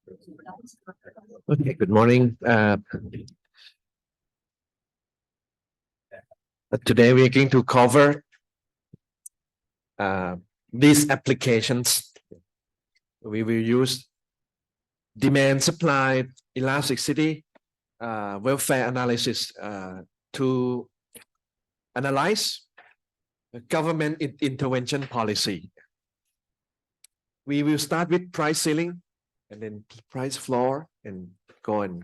Okay, good morning. Today we're going to cover these applications. We will use demand, supply, elasticity, welfare analysis to analyze government intervention policy. We will start with price ceiling and then price floor and go on.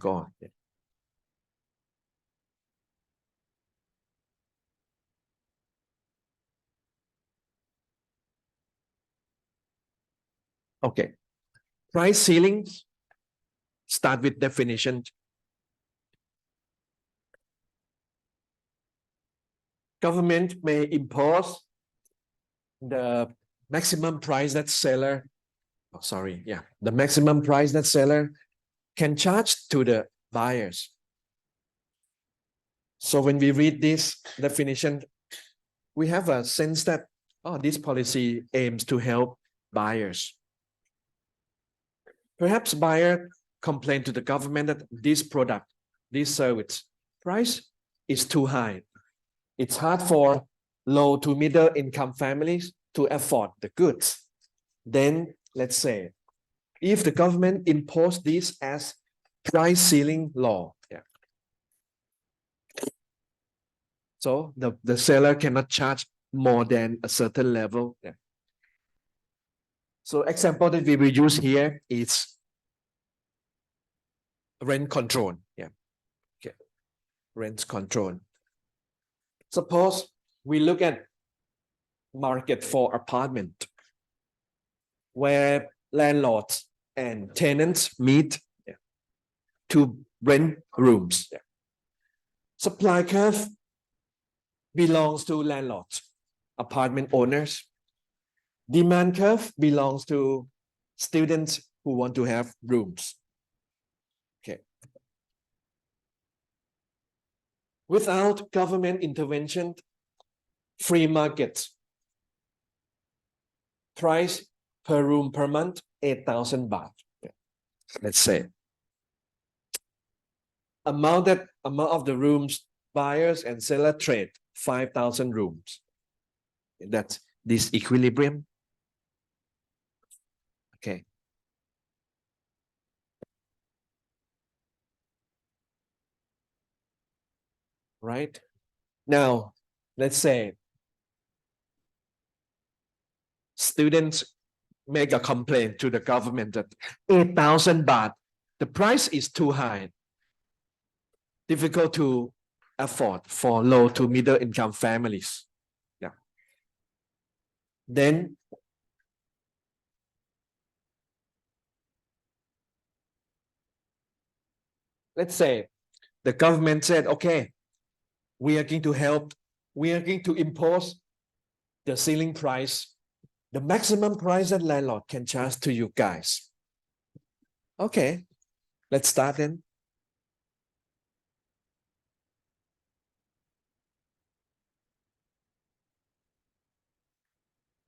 Okay, price ceilings start with definition. Government may impose the maximum price that seller, the maximum price that seller can charge to the buyers. So when we read this definition, we have a sense that this policy aims to help buyers. Perhaps buyer complain to the government that this product, this service price is too high. It's hard for low to middle income families to afford the goods. Then let's say, if the government impose this as price ceiling law, so the seller cannot charge more than a certain level. So example that we will use here is rent control. Rent control. Suppose we look at market for apartment where landlords and tenants meet to rent rooms. Supply curve belongs to landlords, apartment owners. Demand curve belongs to students who want to have rooms. Okay. Without government intervention, free market, price per room per month, 8,000 baht. Let's say. Amount of the rooms buyers and seller trade, 5,000 rooms. That's this equilibrium. Okay. Right? Now, let's say students make a complaint to the government that 8,000 baht, the price is too high, difficult to afford for low to middle income families. Then let's say the government said, okay, we are going to help, we are going to impose the ceiling price, the maximum price that landlord can charge to you guys. Okay, let's start then.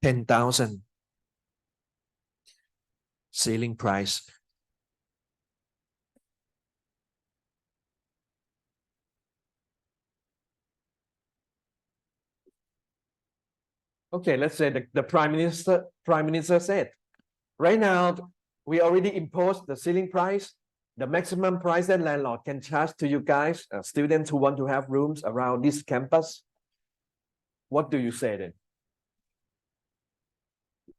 $10,000 ceiling price. Okay, let's say the prime minister said, right now we already imposed the ceiling price, the maximum price that landlord can charge to you guys, students who want to have rooms around this campus. What do you say then?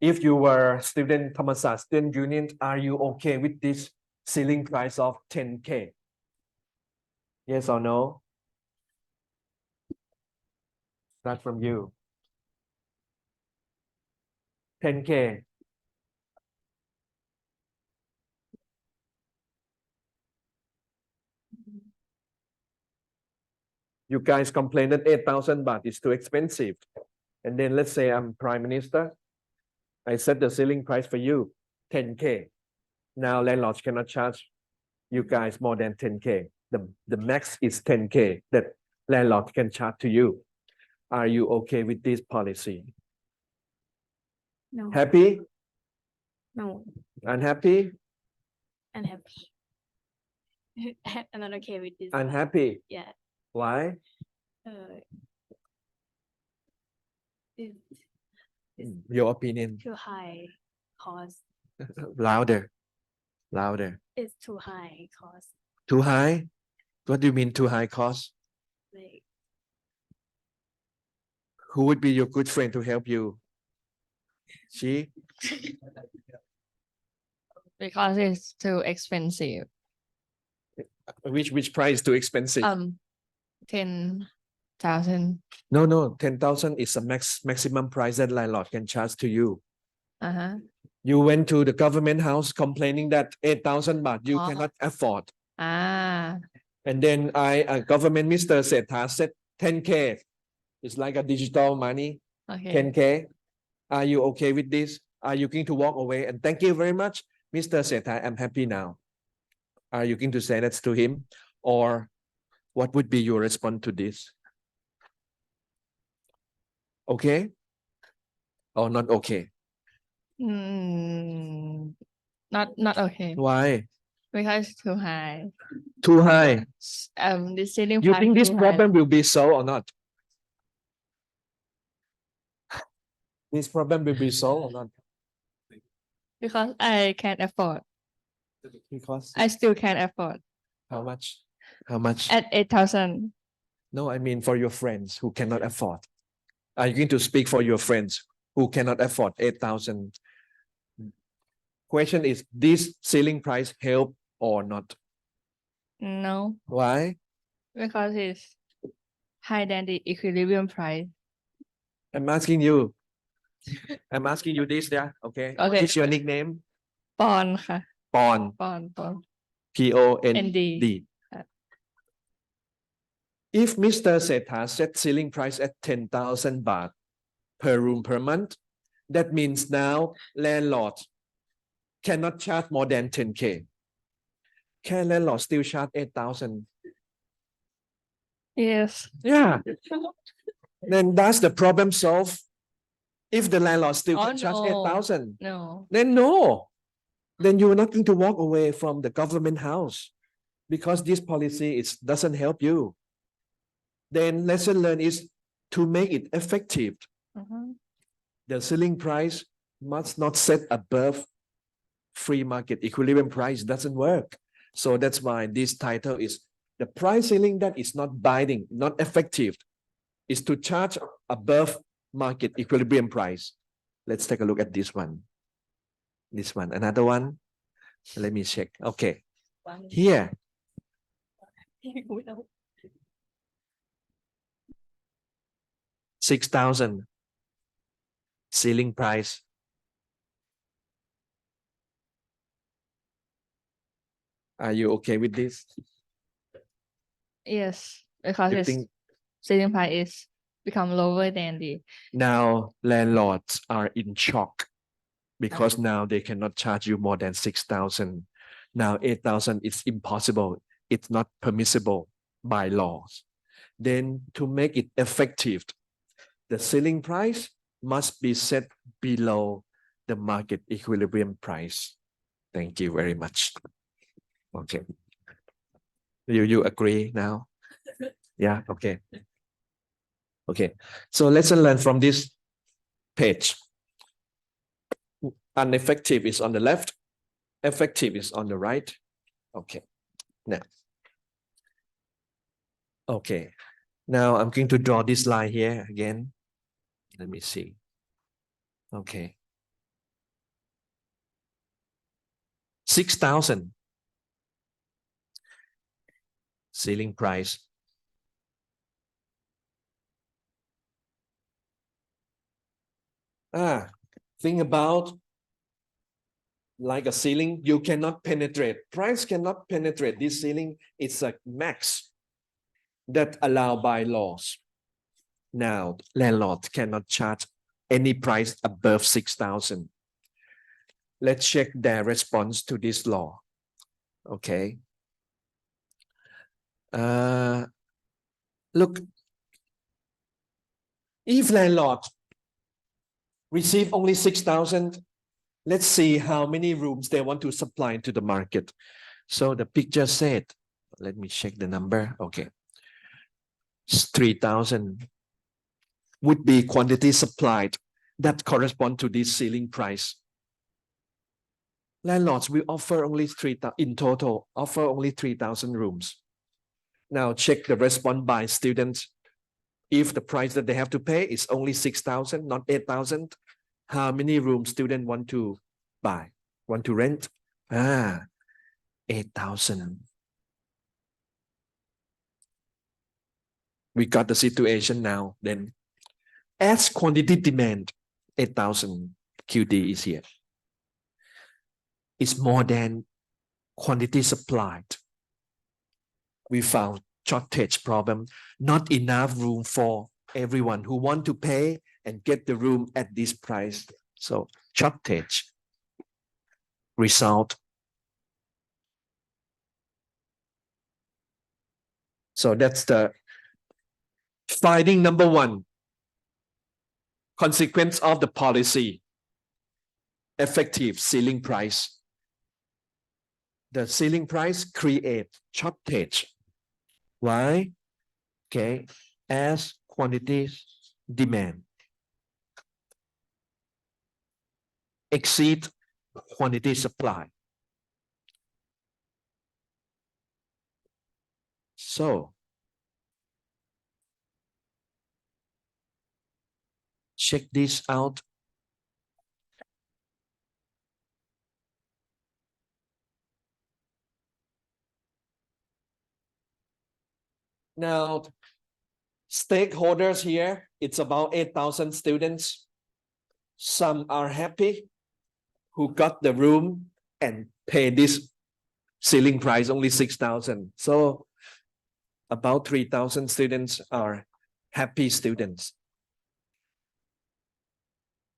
If you were student Thammasat Student Union, are you okay with this ceiling price of 10K? Yes or no? Start from you. 10K. You guys complain that 8,000 baht is too expensive. And then let's say I'm prime minister. I set the ceiling price for you, 10K. Now landlords cannot charge you guys more than 10K. The max is 10K that landlord can charge to you. Are you okay with this policy? No. Happy? No. Unhappy? unhappy. I'm not okay with this. Unhappy. Yeah. Why? It's Your opinion. too high cost. Louder. Louder. It's too high cost. Too high? What do you mean too high cost? Like Who would be your good friend to help you? She? Because it's too expensive. Which price too expensive? 10,000. No, 10,000 is the maximum price that landlord can charge to you. You went to the government house complaining that 8,000 baht you cannot afford. And then government Mr. Setha said 10K. It's like a digital money. Okay. 10K. Are you okay with this? Are you going to walk away? And thank you very much, Mr. Setha. I'm happy now. Are you going to say that to him? Or what would be your response to this? Okay? Or not okay? Not okay. Why? Because it's too high. Too high. The ceiling You price think this too high. problem will be solved or not? This problem will be solved or not? Because I can't afford. Because I still can't afford. how much? How much? At 8,000. No, I mean for your friends who cannot afford. Are you going to speak for your friends who cannot afford 8,000? Question is, this ceiling price help or not? No. Why? Because it's higher than the equilibrium price. I'm asking you. I'm asking you this, yeah? Okay. What Okay. is your nickname? Bond ค่ะ Pon. Bond. P-O-N-D. If Mr. Setha set ceiling price at 10,000 baht per room per month, that means now landlord cannot charge more than 10K. Can landlord still charge 8,000? Yes. Yeah. Then that's the problem solved. If the landlord still can charge 8,000, No. then no. Then you're not going to walk away from the government house because this policy doesn't help you. Then lesson learned is to make it effective. The ceiling price must not set above free market equilibrium price. Doesn't work. So that's why this title is the price ceiling that is not binding, not effective, is to charge above market equilibrium price. Let's take a look at this one. This one, another one. Let me check. Okay. Here. 6,000 ceiling price. Are you okay with this? Yes. Because You its think ceiling price is become lower than the. now landlords are in shock because now they cannot charge you more than 6,000. Now 8,000 is impossible. It's not permissible by laws. Then to make it effective, the ceiling price must be set below the market equilibrium price. Thank you very much. Okay. You agree now? Yeah, okay. Okay. So let's learn from this page. Ineffective is on the left. Effective is on the right. Okay. Now. Okay. Now I'm going to draw this line here again. Let me see. Okay. 6,000 ceiling price. Think about like a ceiling, you cannot penetrate. Price cannot penetrate this ceiling. It's a max that allowed by laws. Now, landlord cannot charge any price above 6,000. Let's check their response to this law. Okay. Look, if landlord receive only 6,000, Let's see how many rooms they want to supply into the market. So the picture said, let me check the number. Okay. 3,000 would be quantity supplied that correspond to this ceiling price. Landlords will offer only 3,000 in total, offer only 3,000 rooms. Now check the response by students. If the price that they have to pay is only 6,000, not 8,000, how many rooms students want to buy, want to rent? 8,000. We got the situation now. Then as quantity demand, 8,000 QD is here. It's more than quantity supplied. We found shortage problem, not enough room for everyone who want to pay and get the room at this price. So shortage result. So that's the finding number one. Consequence of the policy. Effective ceiling price. The ceiling price create shortage. Why? Okay, as quantity demand exceed quantity supply. So check this out. Now, stakeholders here, it's about 8,000 students. Some are happy who got the room and pay this ceiling price only 6,000. So about 3,000 students are happy students.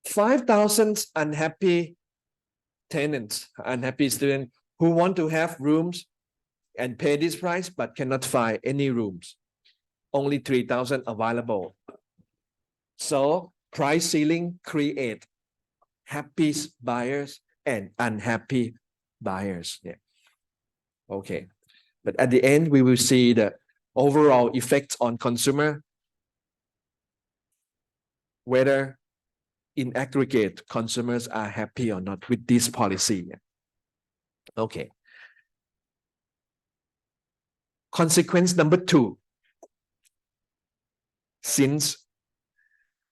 5,000 unhappy tenants, unhappy students who want to have rooms and pay this price but cannot find any rooms. Only 3,000 available. So price ceiling create happy buyers and unhappy buyers. Yeah. Okay. But at the end, we will see the overall effects on consumer, whether in aggregate consumers are happy or not with this policy. Okay. Consequence number two. Since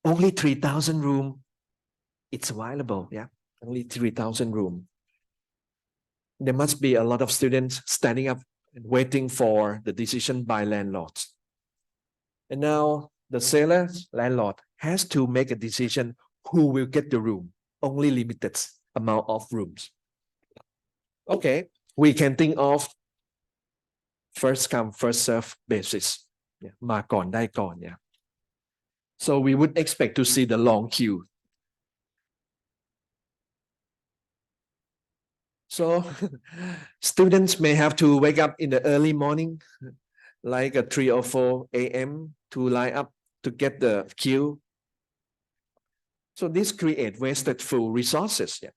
only 3,000 room, it's available. Yeah, only 3,000 room. There must be a lot of students standing up and waiting for the decision by landlords. And now the seller, landlord, has to make a decision who will get the room. Only limited amount of rooms. Okay, we can think of first come, first serve basis. Yeah, มาก่อนได้ก่อน yeah. So we would expect to see the long queue. So students may have to wake up in the early morning, like at 3 or 4 a.m. to line up to get the queue. So this creates wasted full resources. Yeah.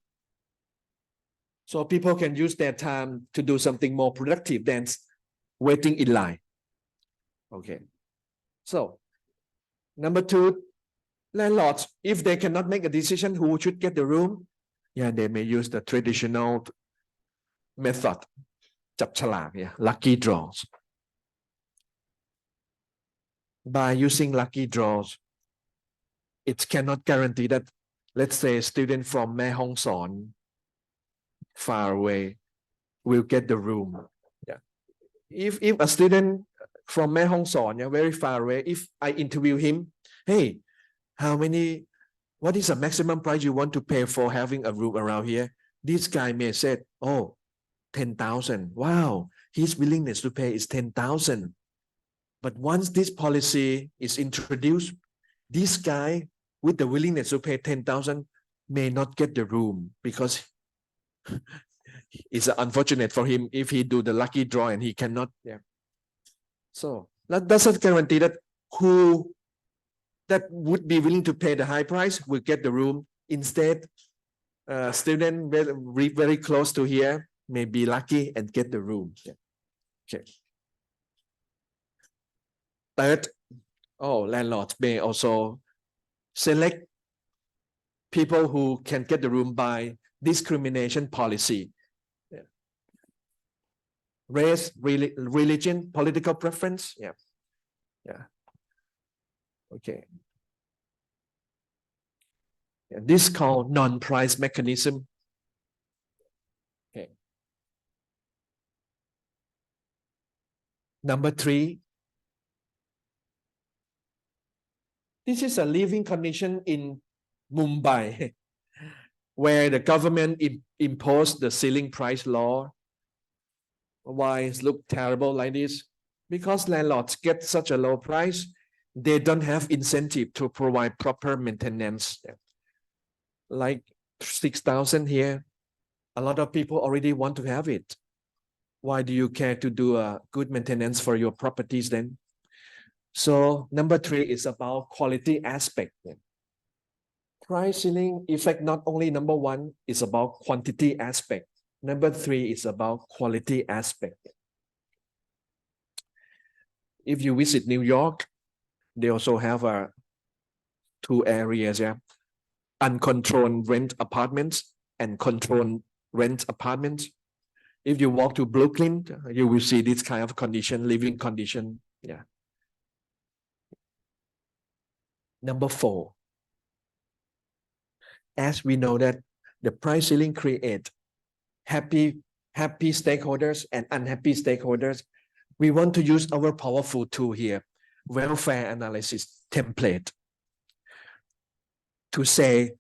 So people can use their time to do something more productive than waiting in line. Okay. So number two, landlords, if they cannot make a decision who should get the room, yeah, they may use the traditional method, จับฉลาก yeah, lucky draws. By using lucky draws, it cannot guarantee that, let's say, a student from Mae Hong Son, far away, will get the room. Yeah. If a student from Mae Hong Son, yeah, very far away, if I interview him, hey, what is the maximum price you want to pay for having a room around here? This guy may say, oh, 10,000. Wow, his willingness to pay is 10,000. But once this policy is introduced, this guy with the willingness to pay 10,000 may not get the room because it's unfortunate for him if he do the lucky draw and he cannot. Yeah. So that doesn't guarantee that who that would be willing to pay the high price will get the room. Instead, student very close to here may be lucky and get the room. Yeah. Okay. Third, landlords may also select people who can get the room by discrimination policy. Yeah. Race, religion, political preference. Yeah. Yeah. Okay. Yeah, this is called non-price mechanism. Okay. Number 3. This is a living condition in Mumbai, where the government imposed the ceiling price law. Why it look terrible like this? Because landlords get such a low price, they don't have incentive to provide proper maintenance. Like 6,000 here, a lot of people already want to have it. Why do you care to do a good maintenance for your properties then? So number 3 is about quality aspect. Price ceiling effect, not only number 1 is about quantity aspect. Number 3 is about quality aspect. If you visit New York, they also have 2 areas, yeah. Uncontrolled rent apartments and controlled rent apartments. If you walk to Brooklyn, you will see this kind of condition, living condition. Yeah. Number 4. As we know that the price ceiling create happy stakeholders and unhappy stakeholders, we want to use our powerful tool here, welfare analysis template, to say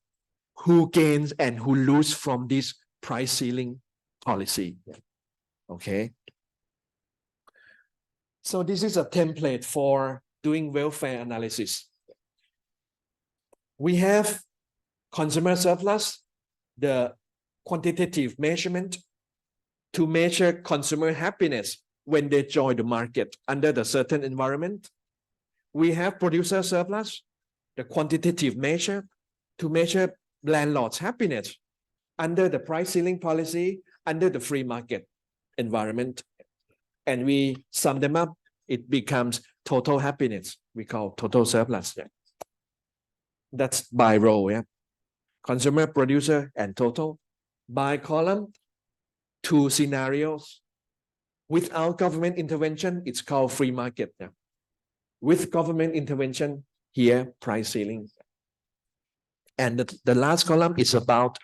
who gains and who lose from this price ceiling policy. Okay. So this is a template for doing welfare analysis. We have consumer surplus, the quantitative measurement to measure consumer happiness when they join the market under the certain environment. We have producer surplus, the quantitative measure to measure landlords' happiness under the price ceiling policy, under the free market environment. And we sum them up, it becomes total happiness. We call total surplus. Yeah. That's by row, yeah. Consumer, producer, and total. By column, 2 scenarios. Without government intervention, it's called free market. Yeah. With government intervention, here, price ceiling. And the last column is about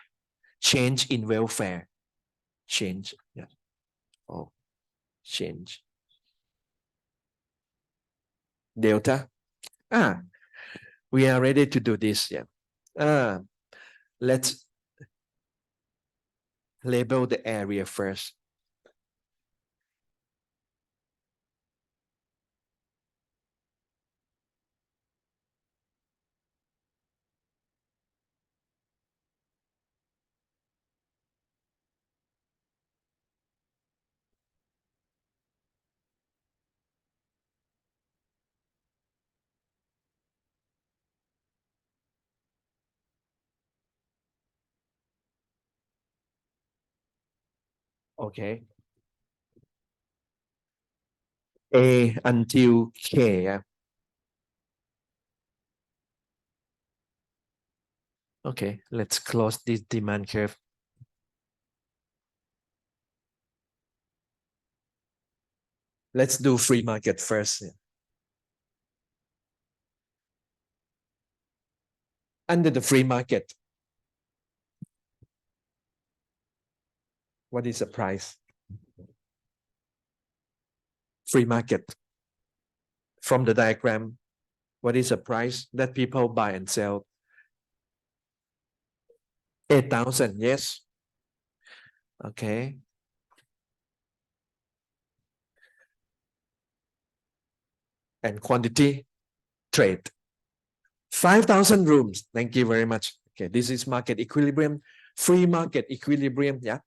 change in welfare. Change. Yeah. Oh, change. Delta. We are ready to do this. Yeah. Let's label the area first. Okay. A until K. Yeah. Okay, let's close this demand curve. Let's do free market first. Yeah. Under the free market, what is the price? Free market. From the diagram, what is the price that people buy and sell? 8,000, yes. Okay. And quantity, trade. 5,000 rooms. Thank you very much. Okay, this is market equilibrium. Free market equilibrium, yeah.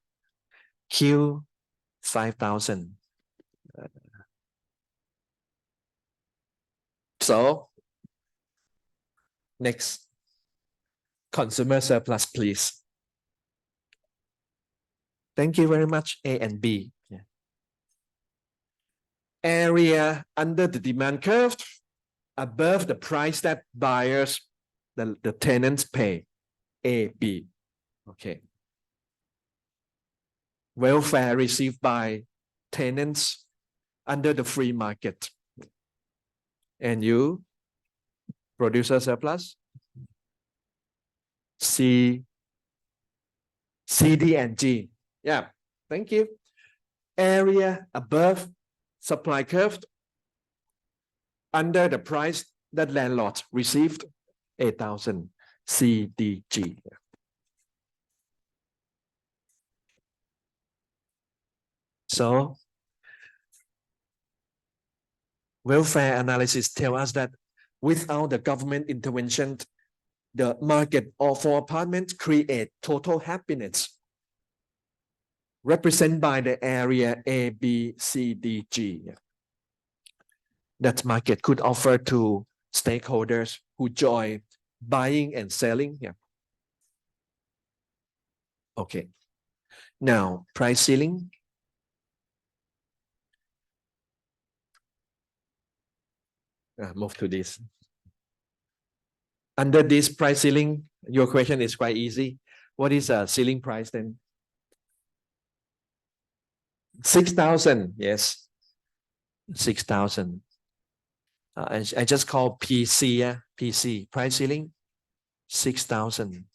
Q 5,000. So, next, consumer surplus, please. Thank you very much, A and B. Yeah. Area under the demand curve above the price that buyers, the tenants pay, A, B. Okay. Welfare received by tenants under the free market. And you, producer surplus, C, D, and G. Yeah, thank you. Area above supply curve under the price that landlord received, 8,000, C, D, G. So, welfare analysis tell us that without the government intervention, the market for apartments create total happiness, represented by the area A, B, C, D, G. That market could offer to stakeholders who join buying and selling. Yeah. Okay. Now, price ceiling. Move to this. Under this price ceiling, your question is quite easy. What is a ceiling price then? 6,000. Yes. 6,000. I just call PC. Yeah? PC. Price ceiling, 6,000.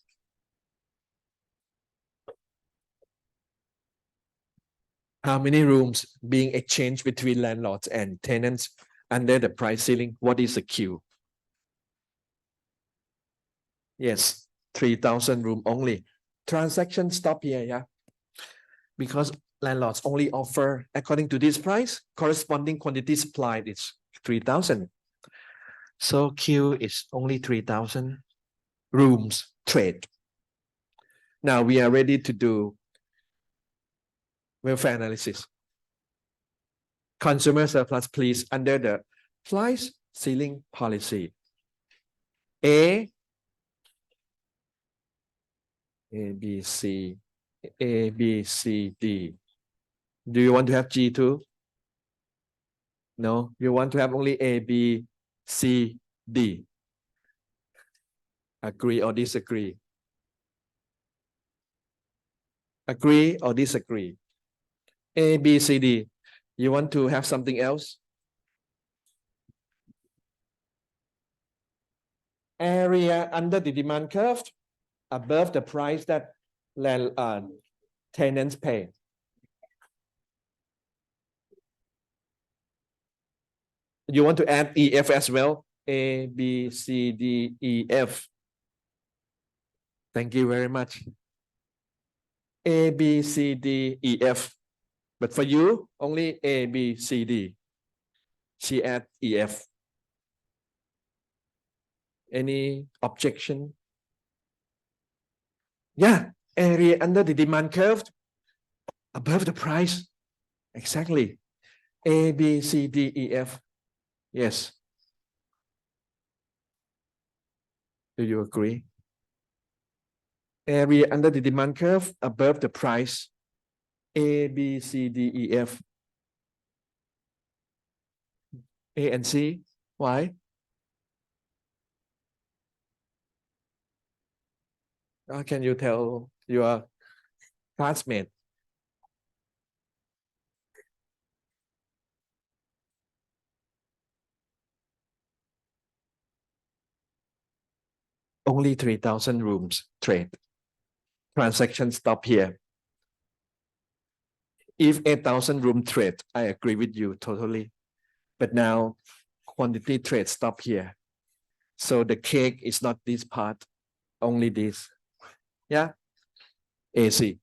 How many rooms being exchanged between landlords and tenants under the price ceiling? What is the queue? Yes, 3,000 room only. Transaction stop here, yeah. Because landlords only offer, according to this price, corresponding quantity supplied is 3,000. So queue is only 3,000 rooms trade. Now we are ready to do welfare analysis. Consumer surplus, please, under the price ceiling policy. A, B, C, A, B, C, D. Do you want to have G too? No, you want to have only A, B, C, D. Agree or disagree? Agree or disagree? A, B, C, D. You want to have something else? Area under the demand curve above the price that tenants pay. You want to add EF as well? A, B, C, D, E, F. Thank you very much. A, B, C, D, E, F. But for you, only A, B, C, D. She add EF. Any objection? Yeah, area under the demand curve above the price. Exactly. A, B, C, D, E, F. Yes. Do you agree? Area under the demand curve above the price. A, B, C, D, E, F. A and C. Why? How can you tell your classmate? Only 3,000 rooms trade. Transaction stop here. If 8,000 room trade, I agree with you totally. But now quantity trade stop here. So the cake is not this part, only this. Yeah? AC.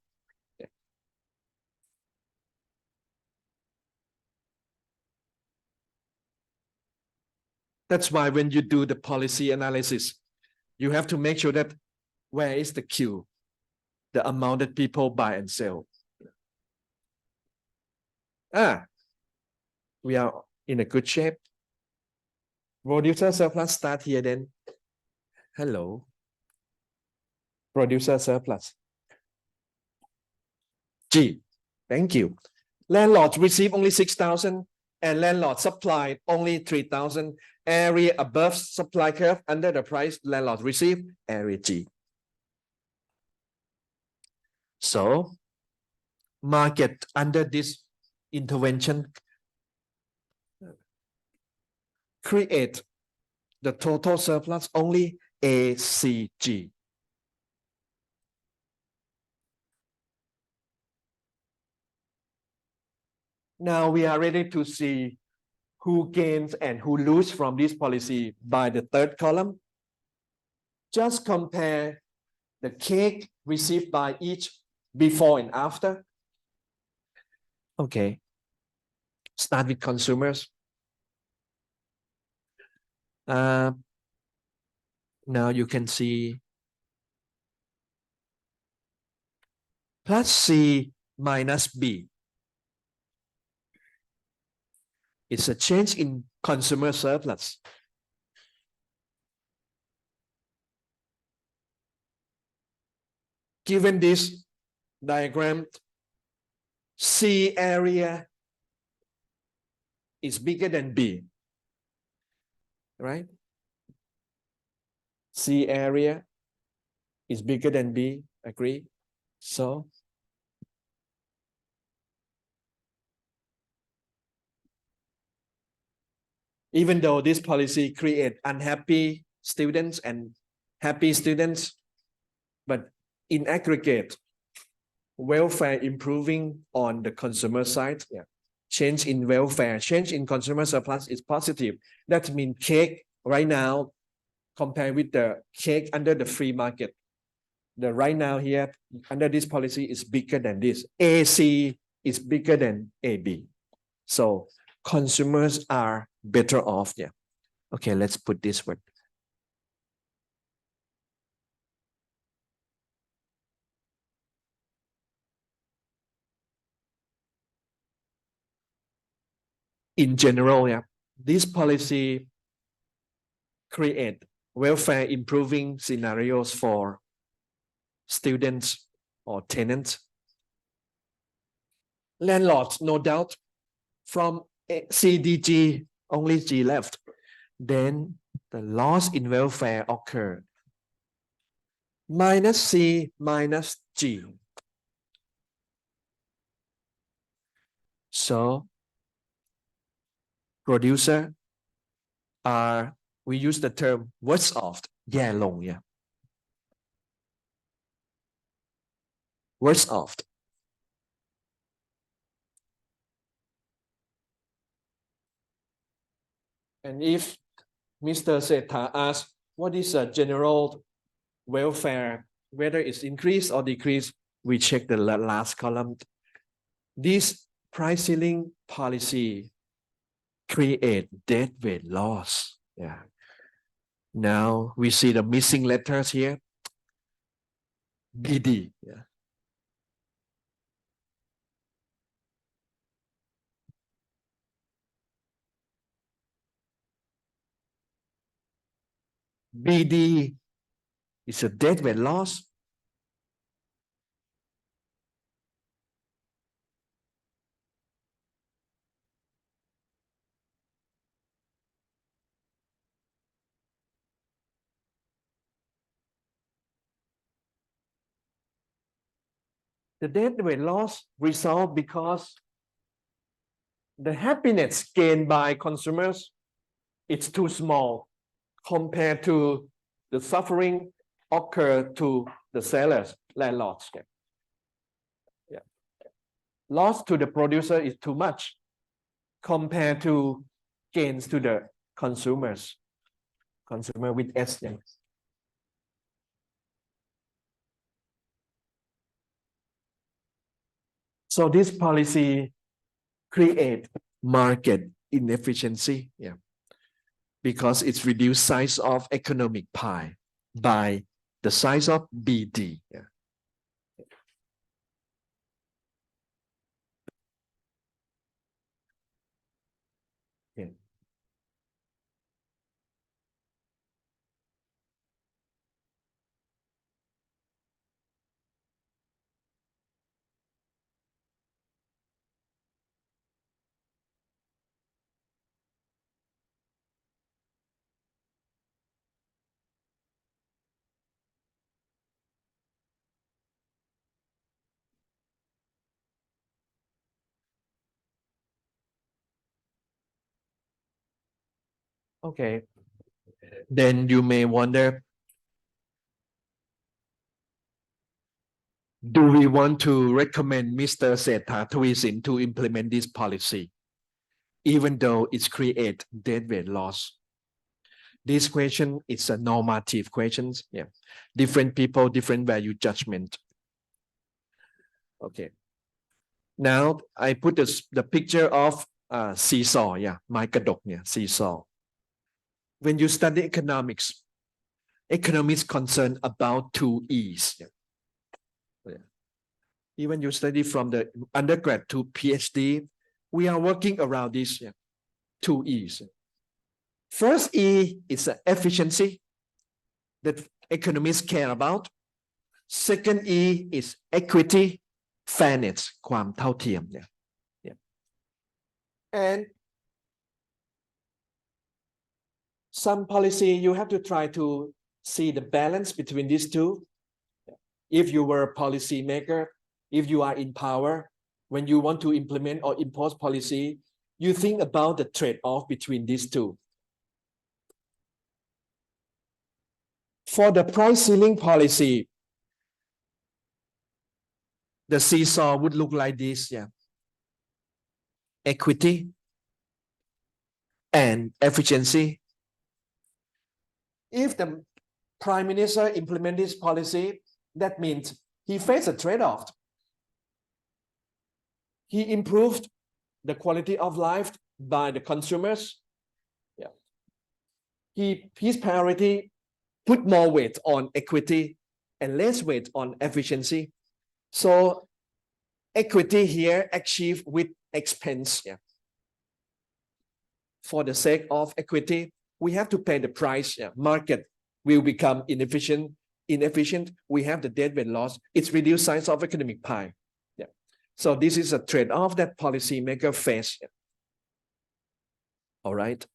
That's why when you do the policy analysis, you have to make sure that where is the queue, the amount that people buy and sell. We are in a good shape. Producer surplus start here then. Hello. Producer surplus. G. Thank you. Landlord receive only 6,000 and landlord supplied only 3,000. Area above supply curve under the price landlord receive area G. So market under this intervention create the total surplus only ACG. Now we are ready to see who gains and who lose from this policy by the third column. Just compare the cake received by each before and after. Okay, start with consumers. Now you can see plus C minus B. It's a change in consumer surplus. Given this diagram, C area is bigger than B, right? C area is bigger than B, agree? So even though this policy create unhappy students and happy students, but in aggregate, welfare improving on the consumer side. Yeah. Change in welfare, change in consumer surplus is positive. That means cake right now, compared with the cake under the free market, the right now here under this policy is bigger than this. AC is bigger than AB. So consumers are better off. Yeah. Okay, let's put this word. In general, yeah, this policy create welfare improving scenarios for students or tenants. Landlords, no doubt, from CDG, only G left. Then the loss in welfare occurred. Minus C minus G. So producer are, we use the term worse off, แย่ลง yeah. Worse off. And if Mr. Setha asks, what is a general welfare, whether it's increased or decreased, we check the last column. This price ceiling policy create deadweight loss. Yeah. Now we see the missing letters here. BD. Yeah. BD is a deadweight loss. The deadweight loss result because the happiness gained by consumers it's too small compared to the suffering occur to the sellers, landlords. Yeah. Loss to the producer is too much compared to gains to the consumers. Consumer with S. Yeah. So this policy create market inefficiency. Yeah. Because it's reduced size of economic pie by the size of BD. Yeah. Yeah. Okay. Then you may wonder, do we want to recommend Mr. Setha Thavisin to implement this policy, even though it creates deadweight loss? This question is a normative question. Yeah. Different people, different value judgment. Okay. Now I put the picture of seesaw. Yeah, ไม้กระดกเนี่ย seesaw. When you study economics concerned about two E's. Yeah. Yeah. Even you study from the undergrad to PhD, we are working around these two E's. First E is efficiency that economists care about. Second E is equity, fairness, ความเท่าเทียม yeah. And some policy you have to try to see the balance between these two. If you were a policy maker, if you are in power, when you want to implement or impose policy, you think about the trade-off between these two. For the price ceiling policy, the seesaw would look like this. Yeah. Equity and efficiency. If the Prime Minister implement this policy, that means he faced a trade-off. He improved the quality of life by the consumers. Yeah. His priority put more weight on equity and less weight on efficiency. So equity here achieved with expense. Yeah. For the sake of equity, we have to pay the price. Yeah. Market will become inefficient. We have the deadweight loss. It's reduced size of economic pie. Yeah. So this is a trade-off that policymaker face. Yeah. All right.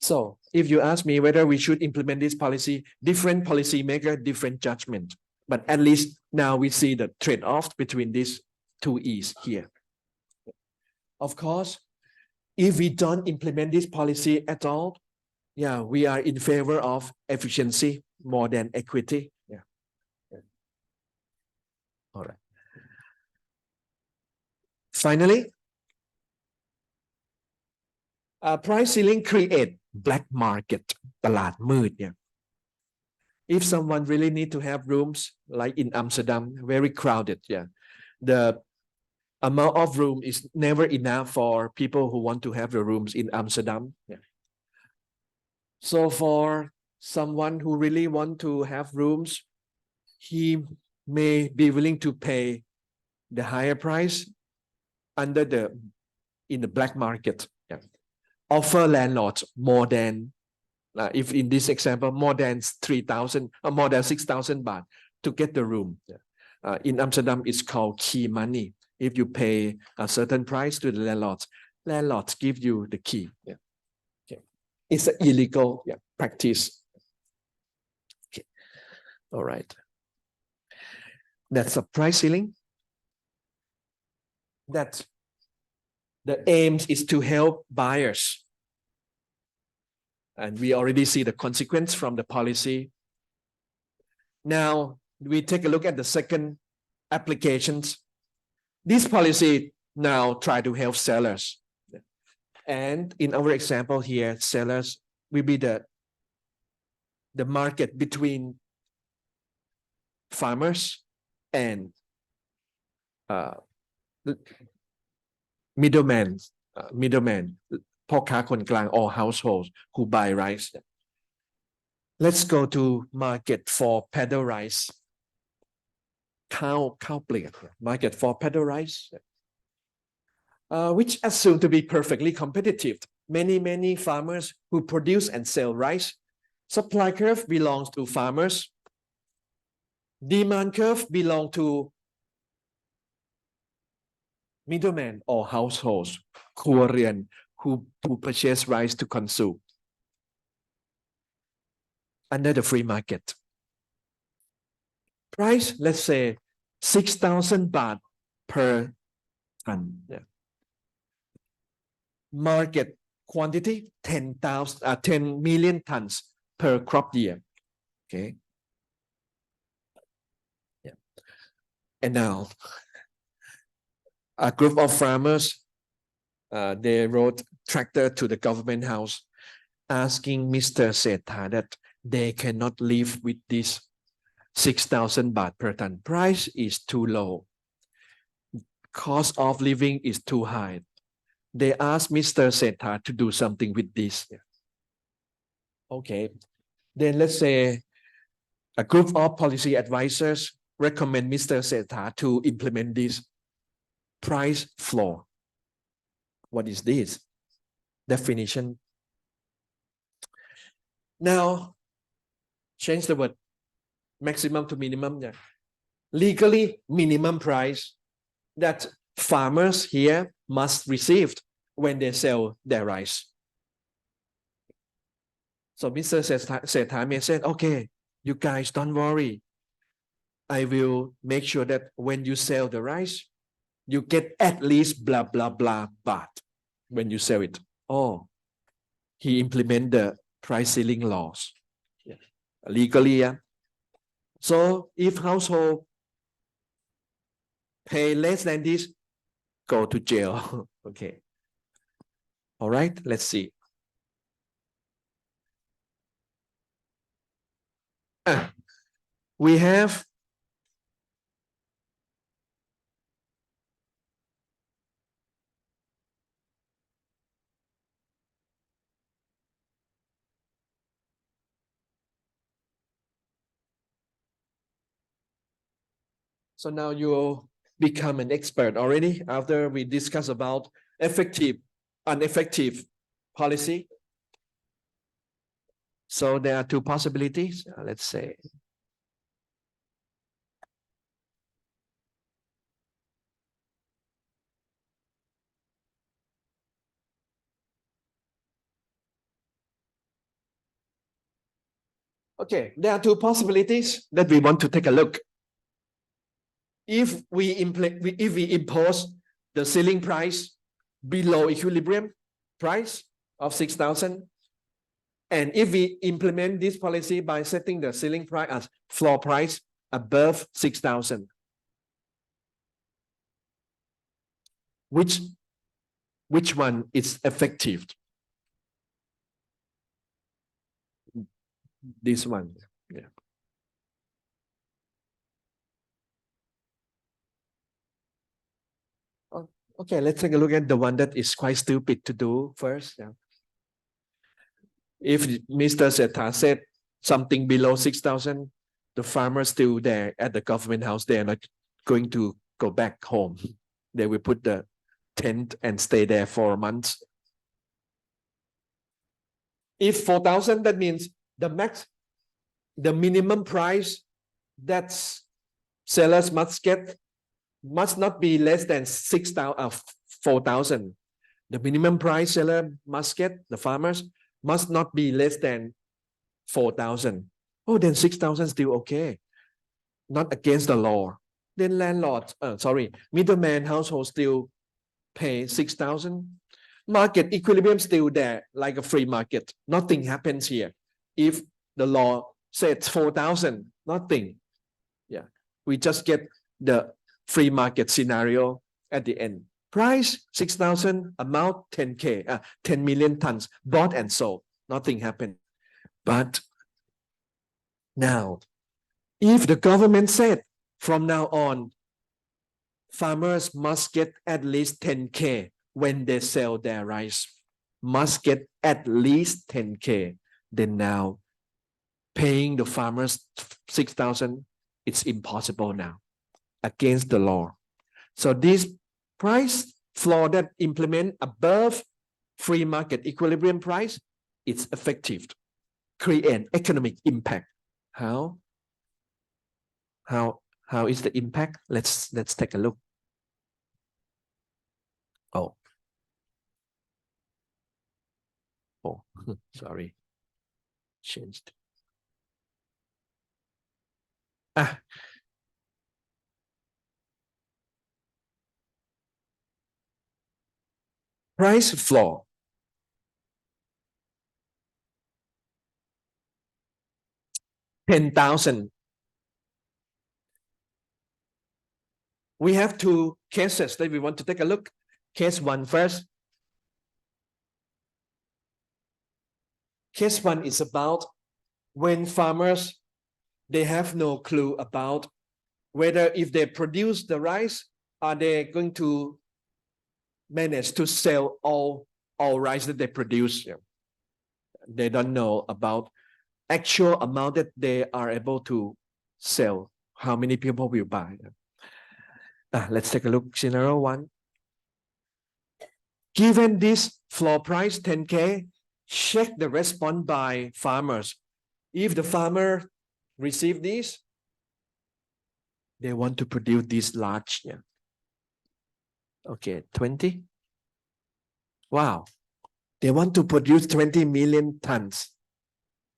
So if you ask me whether we should implement this policy, different policymaker, different judgment. But at least now we see the trade-off between these two E's here. Of course, if we don't implement this policy at all, yeah, we are in favor of efficiency more than equity. Yeah. All right. Finally, price ceiling create black market ตลาดมืดเนี่ย If someone really need to have rooms like in Amsterdam, very crowded, yeah, the amount of room is never enough for people who want to have the rooms in Amsterdam. Yeah. So for someone who really want to have rooms, he may be willing to pay the higher price in the black market. Yeah. Offer landlords more than if in this example, more than 3,000 or more than 6,000 baht to get the room. In Amsterdam, it's called key money. If you pay a certain price to the landlords give you the key. Yeah. Okay. It's an illegal practice. Okay. All right. That's a price ceiling. That the aim is to help buyers. And we already see the consequence from the policy. Now we take a look at the second applications. This policy now try to help sellers. And in our example here, sellers will be the market between farmers and middleman, พ่อค้าคนกลาง or households who buy rice. Let's go to market for paddle rice. ข้าวเปลือก market for paddle rice, which assumed to be perfectly competitive. Many farmers who produce and sell rice. Supply curve belongs to farmers. Demand curve belong to middleman or households, ครัวเรือน who purchase rice to consume under the free market. Price, let's say 6,000 baht per ton. Yeah. Market quantity 10 million tons per crop year. Okay. Yeah. And now a group of farmers, they wrote tractor to the government house asking Mr. Setha that they cannot live with this 6,000 baht per ton. Price is too low. Cost of living is too high. They asked Mr. Setha to do something with this. Okay. Then let's say a group of policy advisors recommend Mr. Setha to implement this price floor. What is this? Definition. Now, change the word maximum to minimum. Yeah. Legally, minimum price that farmers here must receive when they sell their rice. So Mr. Setha may say, okay, you guys don't worry. I will make sure that when you sell the rice, you get at least blah, blah, blah baht when you sell it. Oh, he implement the price ceiling laws. Yeah. Legally, yeah. So if household pay less than this, go to jail. Okay. All right, let's see. We have so now you become an expert already after we discuss about effective, ineffective policy. So there are two possibilities. Let's say okay, there are two possibilities that we want to take a look. If we impose the ceiling price below equilibrium price of 6,000, and if we implement this policy by setting the ceiling price as floor price above 6,000, which one is effective? This one. Yeah. Okay, let's take a look at the one that is quite stupid to do first. Yeah. If Mr. Setha said something below 6,000, the farmers still there at the government house, they are not going to go back home. They will put the tent and stay there for months. If 4,000, that means the minimum price that sellers must not be less than 4,000. The minimum price seller must get, the farmers, must not be less than 4,000. Oh, then 6,000 still okay. Not against the law. Then middleman household still pay 6,000. Market equilibrium still there, like a free market. Nothing happens here. If the law says 4,000, nothing. Yeah, we just get the free market scenario at the end. Price 6,000, amount 10K, 10 million tons, bought and sold. Nothing happened. But now, if the government said from now on, farmers must get at least 10K when they sell their rice, must get at least 10K, then now paying the farmers 6,000, it's impossible now, against the law. So this price floor that implement above free market equilibrium price, it's effective, create economic impact. How is the impact? Let's take a look. Oh, sorry, changed. Price floor. 10,000. We have two cases that we want to take a look. Case one first. Case one is about when farmers, they have no clue about whether if they produce the rice, are they going to manage to sell all rice that they produce? They don't know about actual amount that they are able to sell. How many people will buy? Let's take a look. Scenario one. Given this floor price 10K, check the response by farmers. If the farmer receive this, they want to produce this large. Okay, 20. Wow. They want to produce 20 million tons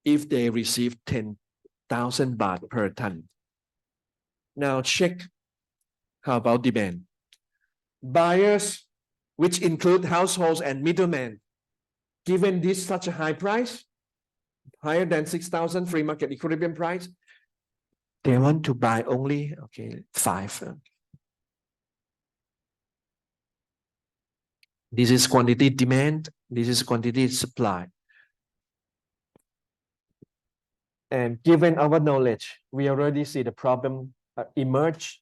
if they receive 10,000 baht per ton. Now check how about demand. Buyers, which include households and middlemen, given this such a high price, higher than 6,000 free market equilibrium price, they want to buy only, 5. This is quantity demand, this is quantity supply. And given our knowledge, we already see the problem emerge.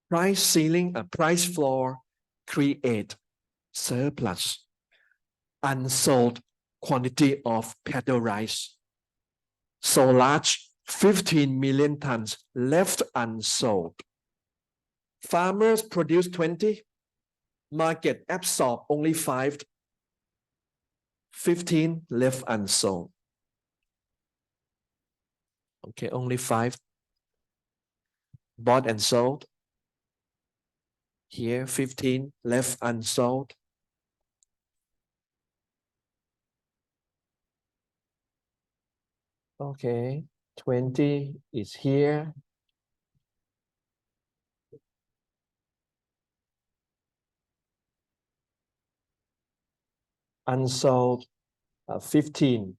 Price ceiling, a price floor create surplus, unsold quantity of pedal rice. So large, 15 million tons left unsold. Farmers produce 20, market absorb only 5, 15 left unsold. Okay, only 5 bought and sold. Here, 15 left unsold. Okay, 20 is here. Unsold, 15.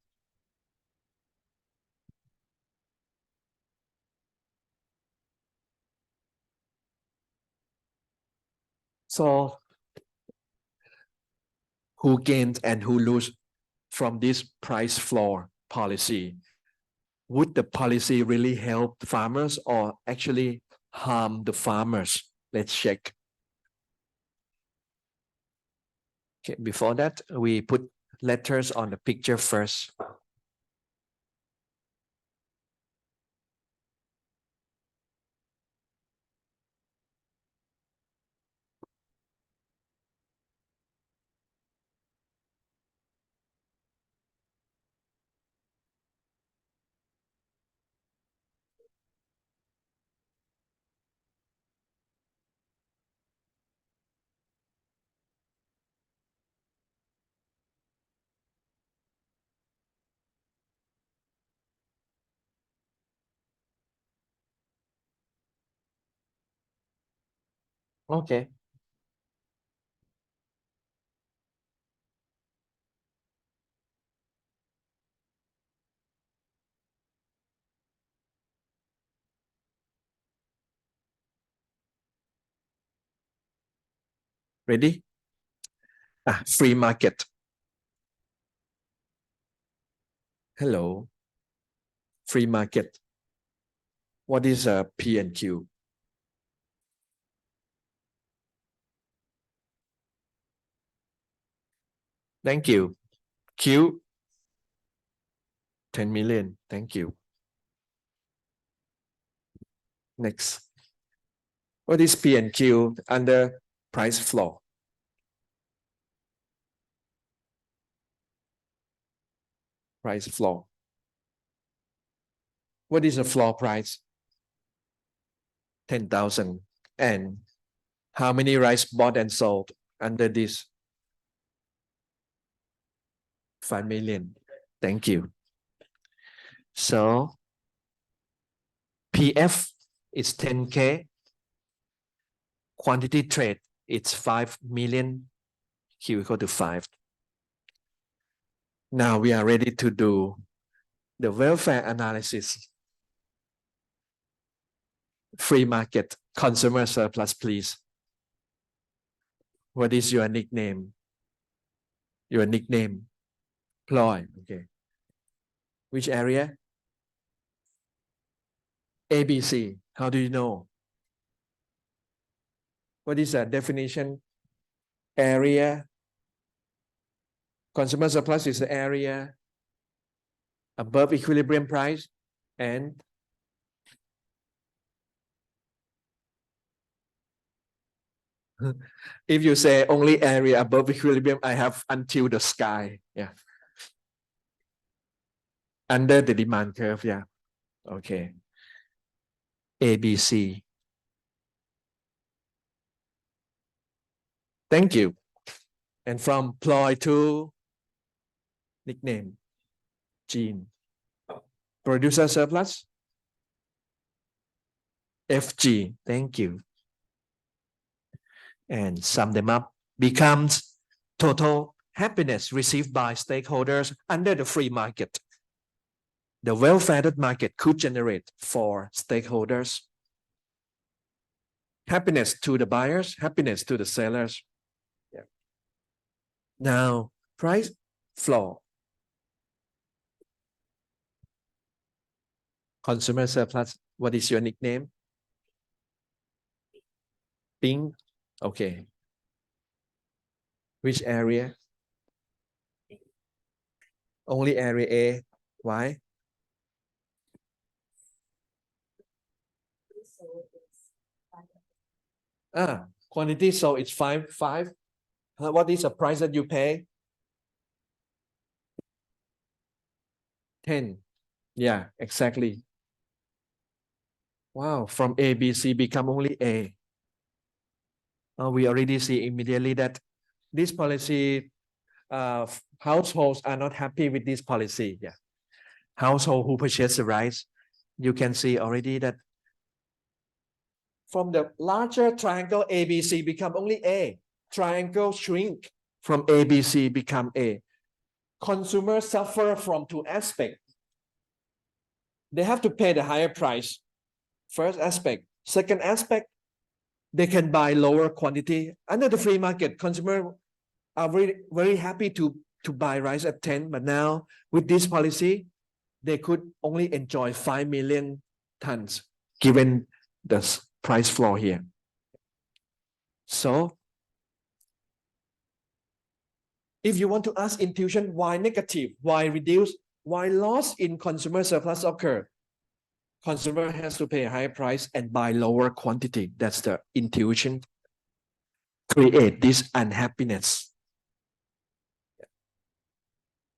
So who gains and who lose from this price floor policy? Would the policy really help farmers or actually harm the farmers? Let's check. Okay, before that, we put letters on the picture first. Okay. Ready? Free market. Hello. Free market. What is a P and Q? Thank you. Q, 10 million. Thank you. Next. What is P and Q under price floor? Price floor. What is the floor price? 10,000. And how many rice bought and sold under this? 5 million. Thank you. So PF is 10K. Quantity trade, it's 5 million. Q equal to 5. Now we are ready to do the welfare analysis. Free market, consumer surplus, please. What is your nickname? Your nickname? Ploy. Okay. Which area? ABC. How do you know? What is the definition? Area. Consumer surplus is the area above equilibrium price and if you say only area above equilibrium, I have until the sky. Yeah. Under the demand curve. Yeah. Okay. ABC. Thank you. And from ploy to nickname, Gene. Producer surplus, FG. Thank you. And sum them up becomes total happiness received by stakeholders under the free market. The well-fed market could generate for stakeholders happiness to the buyers, happiness to the sellers. Yeah. Now, price floor. Consumer surplus. What is your nickname? Pink. Okay. Which area? Only area A. Why? Quantity sold it's 5. What is the price that you pay? 10. Yeah, exactly. Wow, from A, B, C become only A. We already see immediately that this policy, households are not happy with this policy. Yeah, household who purchase the rice, you can see already that from the larger triangle ABC become only A. Triangle shrink from ABC become A. Consumers suffer from 2 aspects. They have to pay the higher price. First aspect. Second aspect, they can buy lower quantity. Under the free market, consumers are very, very happy to buy rice at 10, but now with this policy, they could only enjoy 5 million tons given the price floor here. So, if you want to ask intuition, why negative, why reduce, why loss in consumer surplus occur? Consumer has to pay a higher price and buy lower quantity. That's the intuition. Create this unhappiness.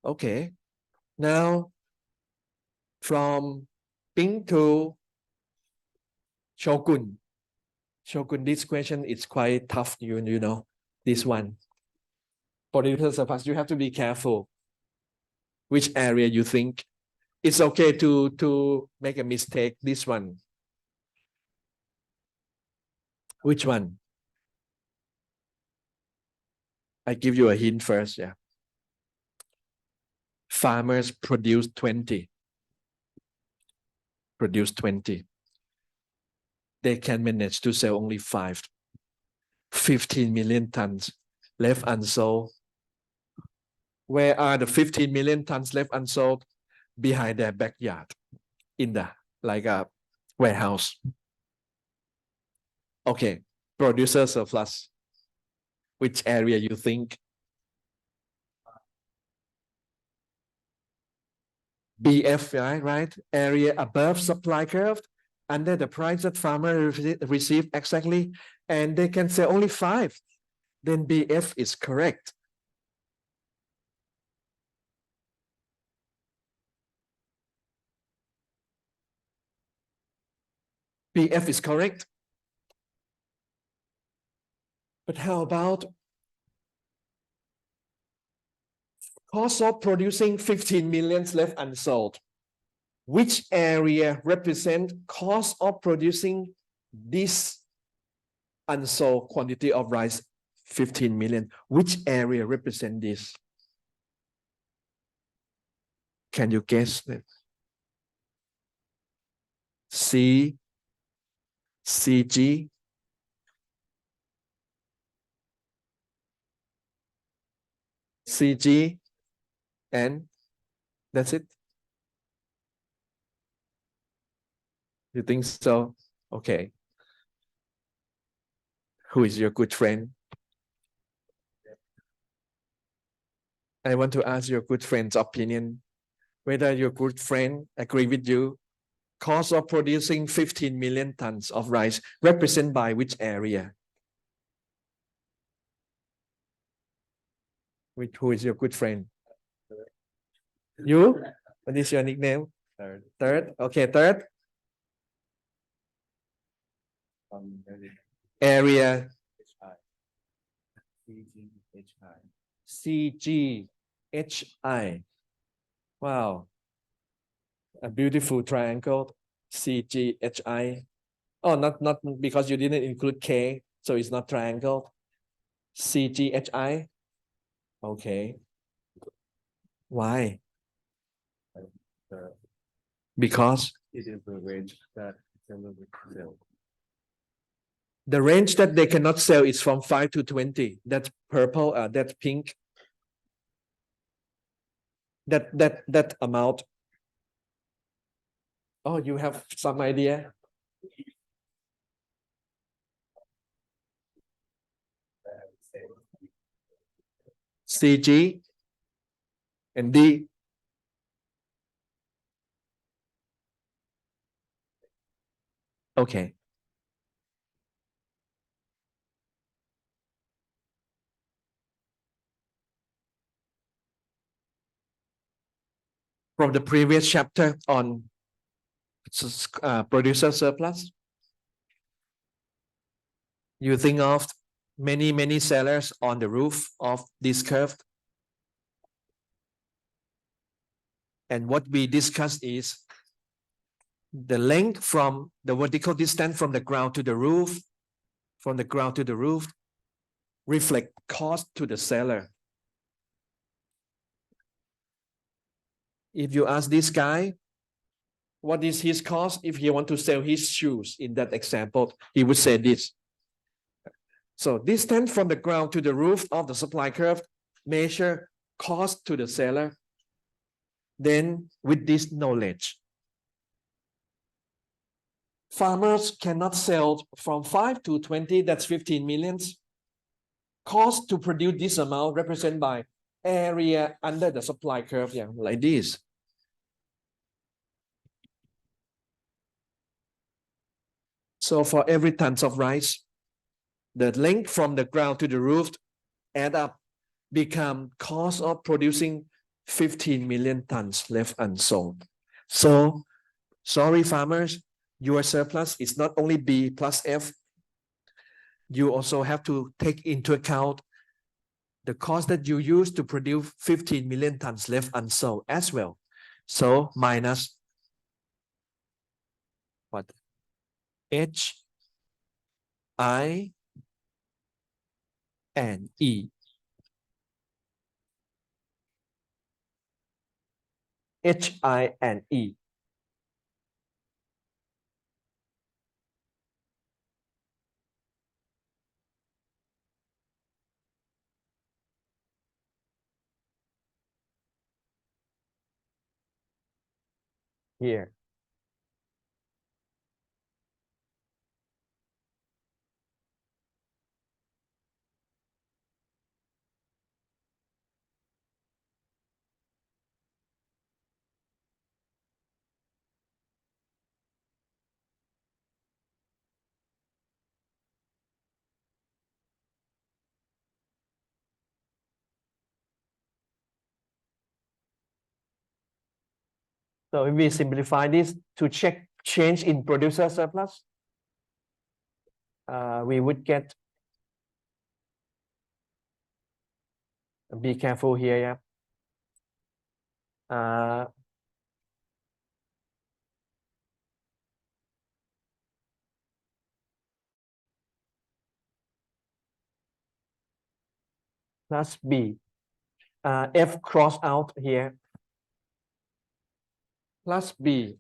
Okay. Now, from Ping to Shogun. Shogun, this question is quite tough, you know, this one. Producer surplus, you have to be careful. Which area you think? It's okay to make a mistake, this one. Which one? I give you a hint first, yeah. Farmers produce 20. Produce 20. They can manage to sell only 5. 15 million tons left unsold. Where are the 15 million tons left unsold? Behind their backyard, in the like a warehouse. Okay, producer surplus. Which area you think? BF, right? Area above supply curve, under the price that farmer receive exactly, and they can sell only 5. Then BF is correct. BF is correct. But how about cost of producing 15 million left unsold? Which area represent cost of producing this unsold quantity of rice, 15 million? Which area represent this? Can you guess it? C, CG, CG, and that's it. You think so? Okay. Who is your good friend? I want to ask your good friend's opinion, whether your good friend agree with you. Cost of producing 15 million tons of rice represented by which area? Who is your good friend? You? What is your nickname? Third. Third? Okay, third. Area. CGHI. Wow. A beautiful triangle. CGHI. Oh, not because you didn't include K, so it's not triangle. CGHI. Okay. Why? Because it is the range that cannot sell. The range that they cannot sell is from 5 to 20. That's purple, that's pink. That amount. Oh, you have some idea? CG and D. Okay. From the previous chapter on producer surplus, you think of many sellers on the roof of this curve. And what we discussed is the length from the vertical distance from the ground to the roof, reflect cost to the seller. If you ask this guy, what is his cost if he want to sell his shoes in that example, he would say this. So distance from the ground to the roof of the supply curve, measure cost to the seller. Then with this knowledge, farmers cannot sell from 5 to 20, that's 15 millions. Cost to produce this amount represented by area under the supply curve, yeah, like this. So for every tons of rice, the length from the ground to the roof add up, become cost of producing 15 million tons left unsold. So, sorry farmers, your surplus is not only B plus F, you also have to take into account the cost that you use to produce 15 million tons left unsold as well. So minus what? H, I, and E. H, I, and E. Here. So if we simplify this to check change in producer surplus, we would get, be careful here, yeah. plus B. F cross out here. Plus B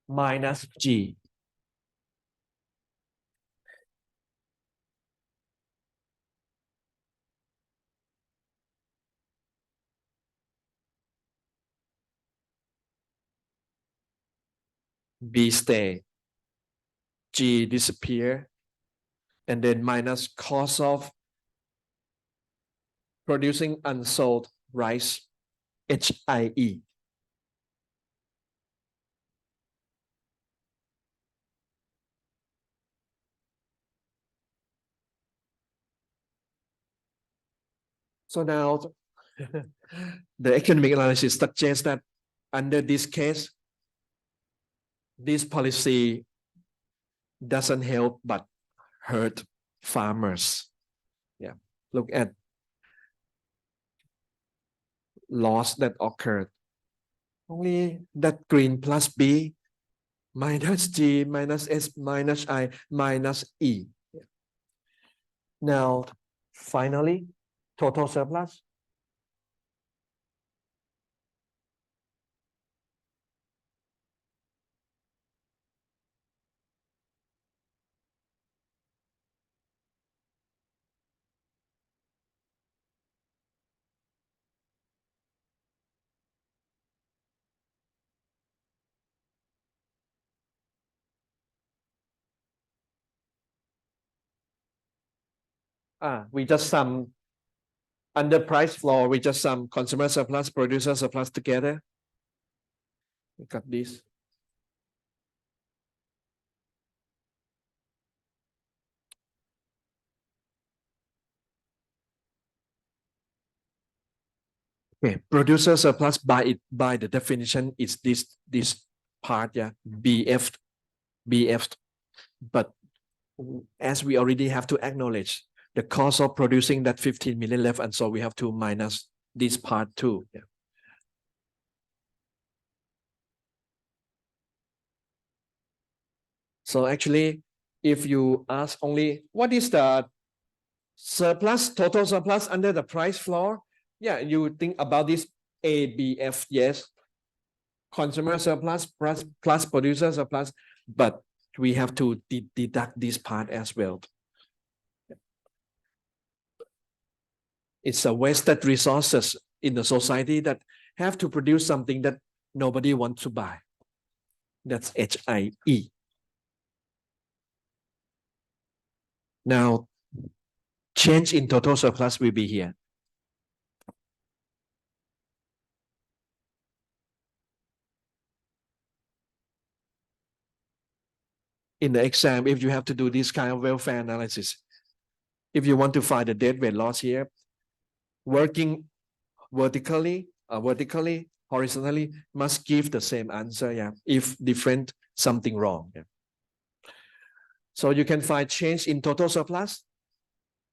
minus G. B stay. G disappear. And then minus cost of producing unsold rice, HIE. So now the economic analysis suggests that under this case, this policy doesn't help but hurt farmers. Yeah, look at loss that occurred. Only that green plus B minus G minus S minus I minus E. Yeah. Now, finally, total surplus. We just sum under price floor, we just sum consumer surplus, producer surplus together. We got this. Okay, producer surplus by the definition is this part, yeah, BF. But as we already have to acknowledge the cost of producing that 15 million left, and so we have to minus this part too. Yeah. So actually, if you ask only what is the surplus, total surplus under the price floor, yeah, you think about this ABF, yes, consumer surplus plus producer surplus, but we have to deduct this part as well. It's a wasted resources in the society that have to produce something that nobody wants to buy. That's HIE. Now, change in total surplus will be here. In the exam, if you have to do this kind of welfare analysis, if you want to find the deadweight loss here, working vertically, horizontally must give the same answer. Yeah, if different, something wrong. Yeah. So you can find change in total surplus,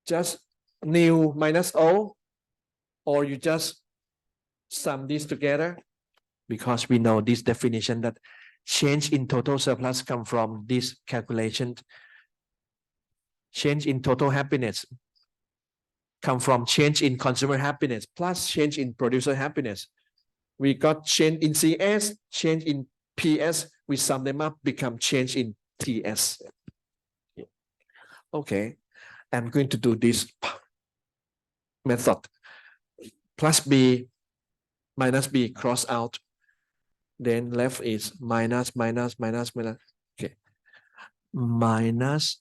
just new minus O, or you just sum this together, because we know this definition that change in total surplus come from this calculation. Change in total happiness come from change in consumer happiness plus change in producer happiness. We got change in CS, change in PS, we sum them up, become change in TS. Okay, I'm going to do this method. Plus B minus B cross out. Then left is minus. Okay. Minus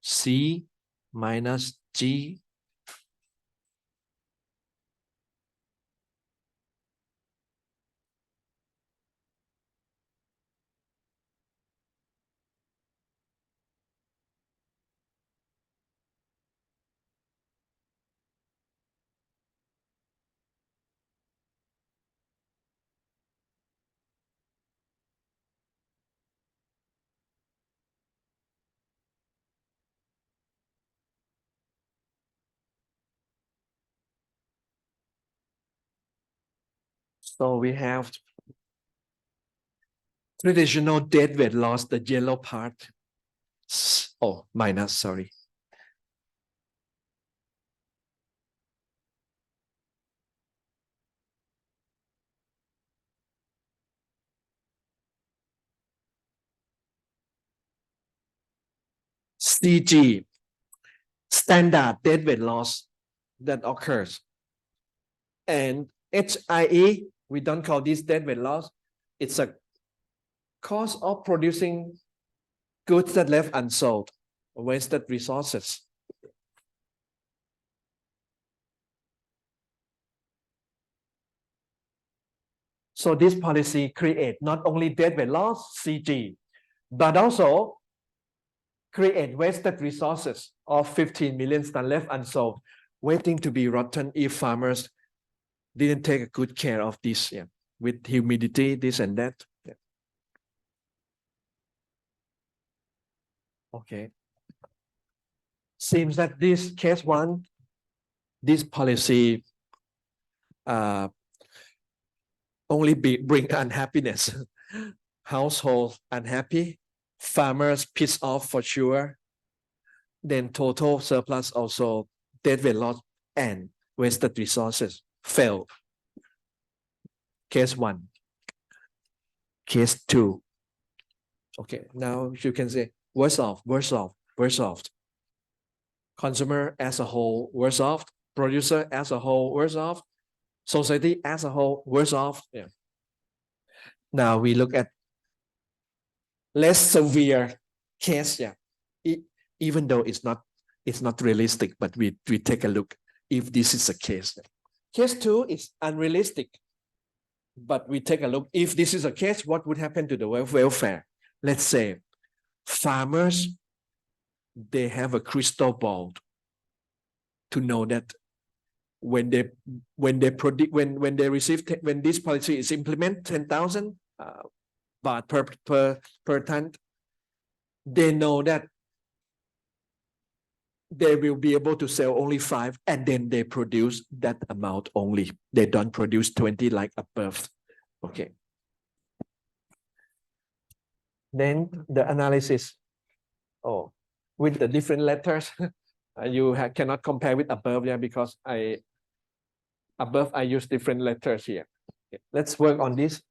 C minus G So we have traditional deadweight loss, the yellow part. Oh, minus, sorry. CG, standard deadweight loss that occurs. And HIE, we don't call this deadweight loss. It's a cost of producing goods that left unsold, wasted resources. So this policy create not only deadweight loss, CG, but also create wasted resources of 15 million tons left unsold, waiting to be rotten if farmers didn't take good care of this, with humidity, this and that. Okay. Seems that this case one, this policy only bring unhappiness. Household unhappy, farmers pissed off for sure. Then total surplus also deadweight loss and wasted resources failed. Case one. Case two. Okay, now you can say worse off, worse off, worse off. Consumer as a whole worse off, producer as a whole worse off, society as a whole worse off. Yeah. Now we look at less severe case. Yeah. Even though it's not realistic, but we take a look if this is a case. Case two is unrealistic, but we take a look if this is a case, what would happen to the welfare? Let's say farmers, they have a crystal ball to know that when they receive, when this policy is implemented, 10,000 baht per ton, they know that they will be able to sell only 5, and then they produce that amount only. They don't produce 20 like above. Okay. Then the analysis, with the different letters, you cannot compare with above, because above I use different letters here. Okay. Let's work on this.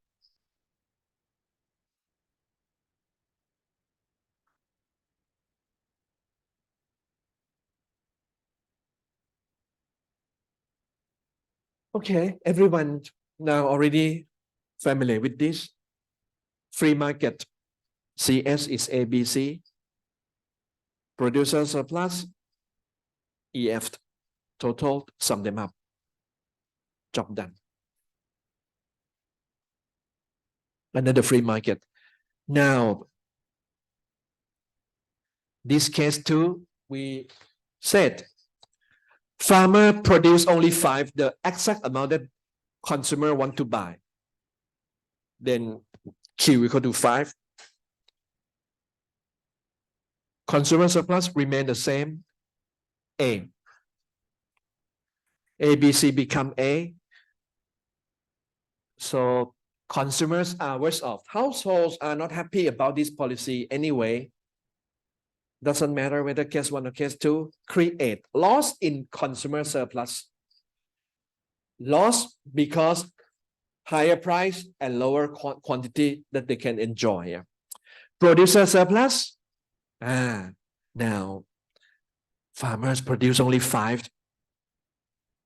Okay, everyone now already familiar with this. Free market, CS is ABC, producer surplus, EF, total, sum them up. Job done. Another free market. Now, this case too, we said farmer produce only 5, the exact amount that consumer want to buy. Then Q equal to 5. Consumer surplus remain the same. A. ABC become A. So consumers are worse off. Households are not happy about this policy anyway. Doesn't matter whether case 1 or case 2, create loss in consumer surplus. Loss because higher price and lower quantity that they can enjoy. Yeah. Producer surplus. Now farmers produce only 5.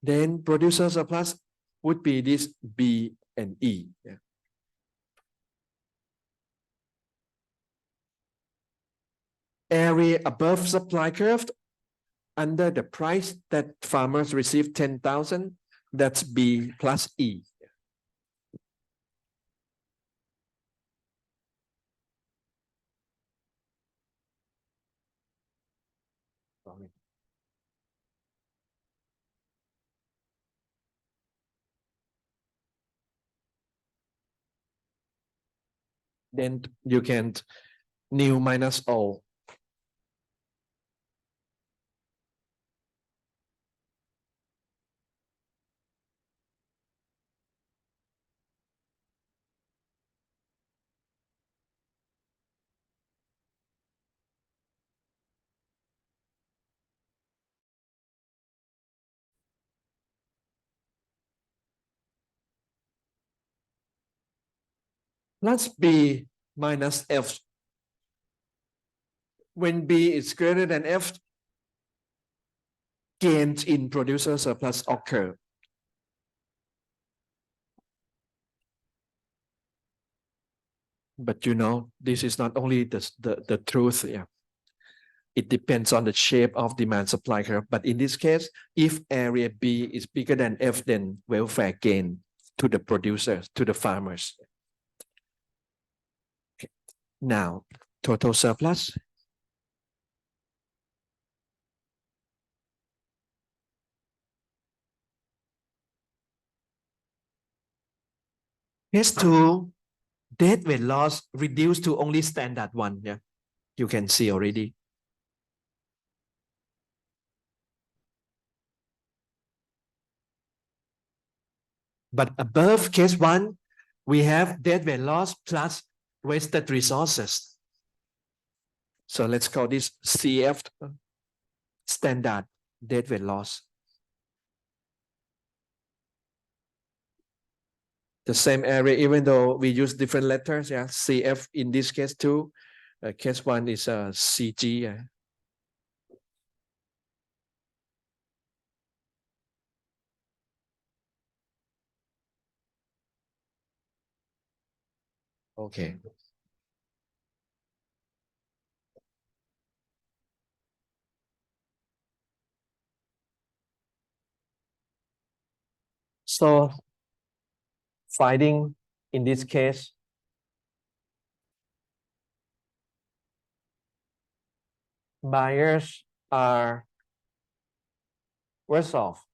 Then producer surplus would be this B and E. Yeah. Area above supply curve, under the price that farmers receive 10,000, that's B plus E. Then you can new minus O. Plus B minus F. when B is greater than F, gains in producer surplus occur. But you know, this is not only the truth. Yeah. It depends on the shape of demand supply curve. But in this case, if area B is bigger than F, then welfare gain to the producers, to the farmers. Okay. Now, total surplus. Case 2, deadweight loss reduced to only standard 1. Yeah, you can see already. But above case 1, we have deadweight loss plus wasted resources. So let's call this CF, standard deadweight loss. The same area, even though we use different letters. Yeah, CF in this case too. Case 1 is CG. Yeah. Okay. So finding in this case, buyers are worse off.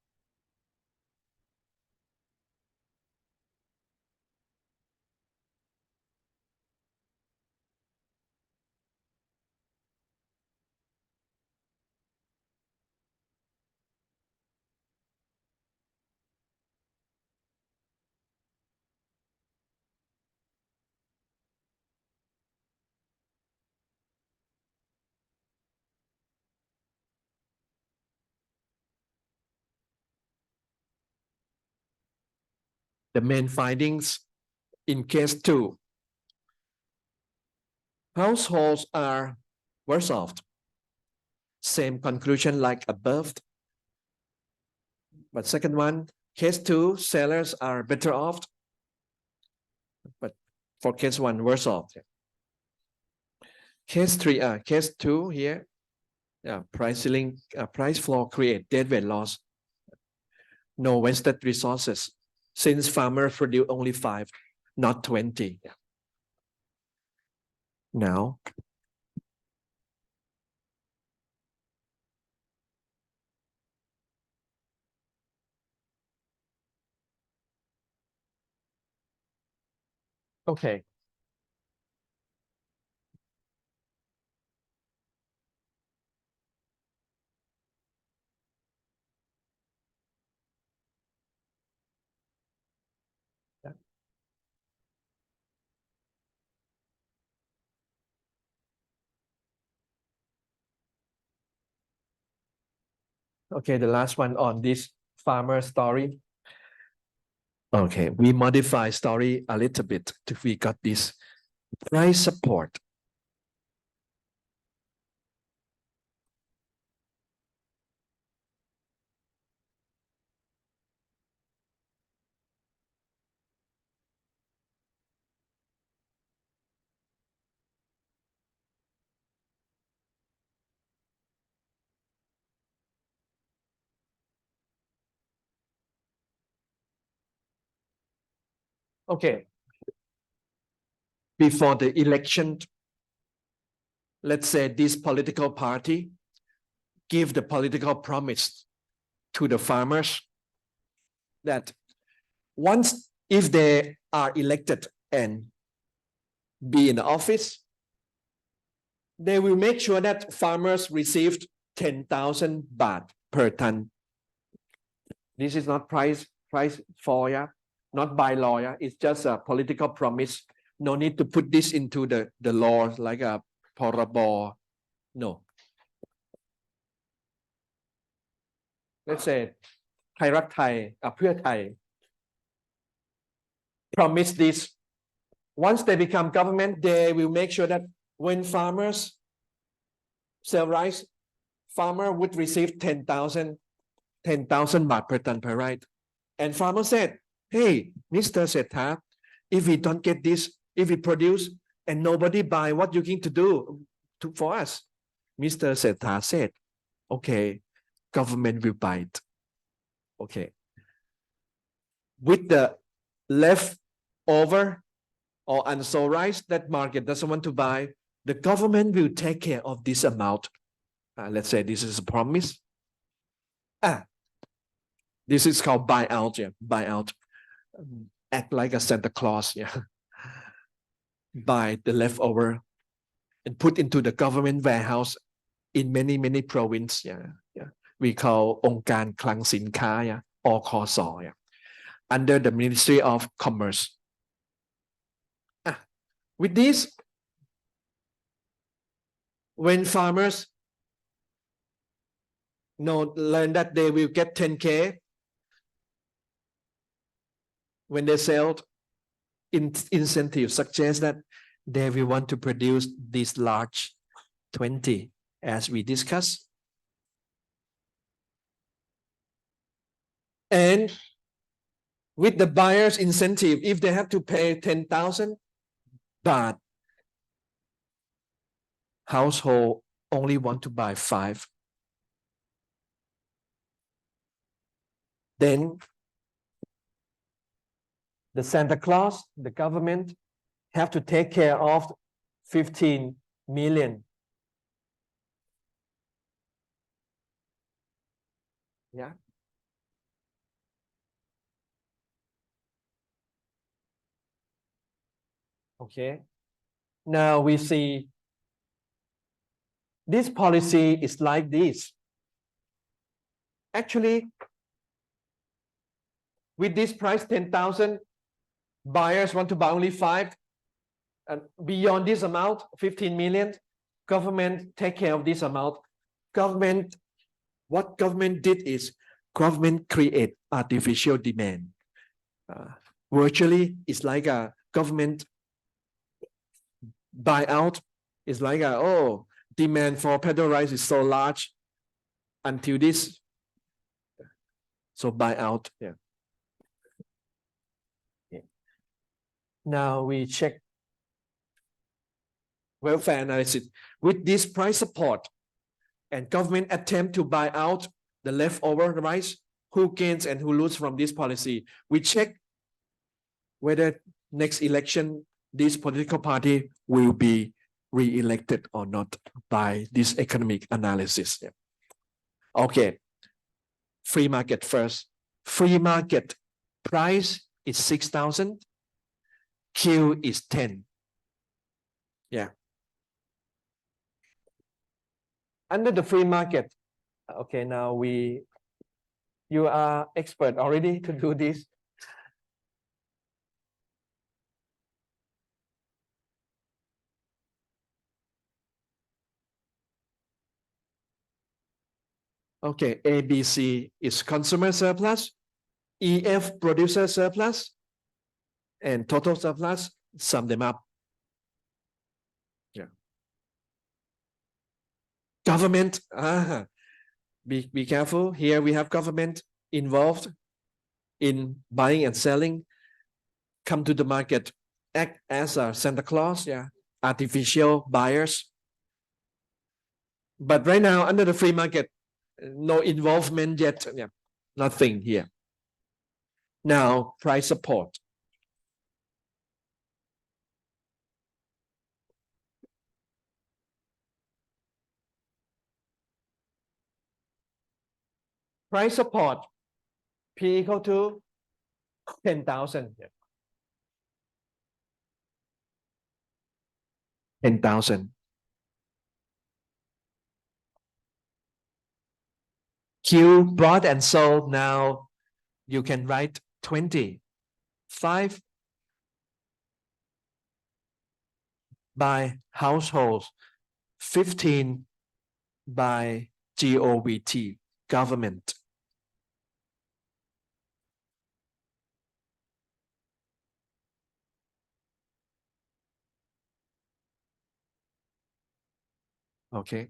The main findings in case 2, households are worse off. Same conclusion like above. But second one, case 2, sellers are better off. But for case 1, worse off. Case 3, case 2 here, price ceiling, price floor create deadweight loss. No wasted resources, since farmers produce only 5, not 20. Now, okay. Okay, the last one on this farmer story. Okay, we modify story a little bit. We got this price support. Okay. Before the election, let's say this political party give the political promise to the farmers that once, if they are elected and be in the office, they will make sure that farmers received 10,000 baht per ton. This is not price for, yeah, not by law, yeah. It's just a political promise. No need to put this into the law like a porabo. No. Let's say Thai Rak Thai, Pheu Thai promise this. Once they become government, they will make sure that when farmers sell rice, farmer would receive 10,000 baht per ton per right. And farmer said, hey, Mr. Setha, if we don't get this, if we produce and nobody buy, what you going to do for us? Mr. Setha said, okay, government will buy it. Okay. With the leftover or unsold rice that market doesn't want to buy, the government will take care of this amount. Let's say this is a promise. This is called buyout. Yeah, buyout. Act like a Santa Claus. Yeah, buy the leftover and put into the government warehouse in many provinces. Yeah. We call องค์การคลังสินค้า yeah, or คส yeah, under the Ministry of Commerce. With this, when farmers learn that they will get 10K when they sell, incentive suggests that they will want to produce this large 20 as we discussed. And with the buyer's incentive, if they have to pay 10,000 baht, household only want to buy 5. Then the Santa Claus, the government, have to take care of 15 million. Yeah. Okay. Now we see this policy is like this. Actually, with this price 10,000, buyers want to buy only 5. And beyond this amount, 15 million, government take care of this amount. What government did is government create artificial demand. Virtually, it's like a government buyout. It's like demand for petrol rice is so large until this. So buyout. Yeah. Now we check welfare analysis. With this price support and government attempt to buy out the leftover rice, who gains and who loses from this policy? We check whether next election this political party will be re-elected or not by this economic analysis. Yeah. Okay, free market first. Free market price is 6,000. Q is 10. Yeah. Under the free market, okay, now you are expert already to do this. Okay, ABC is consumer surplus, EF producer surplus, and total surplus, sum them up. Yeah. Government, be careful. Here we have government involved in buying and selling. Come to the market, act as a Santa Claus, yeah, artificial buyers. But right now, under the free market, no involvement yet. Yeah, nothing here. Now, price support. Price support, P equal to 10,000. Yeah. 10,000. Q bought and sold. Now you can write 20. 5 by households, 15 by GOVT, government. Okay.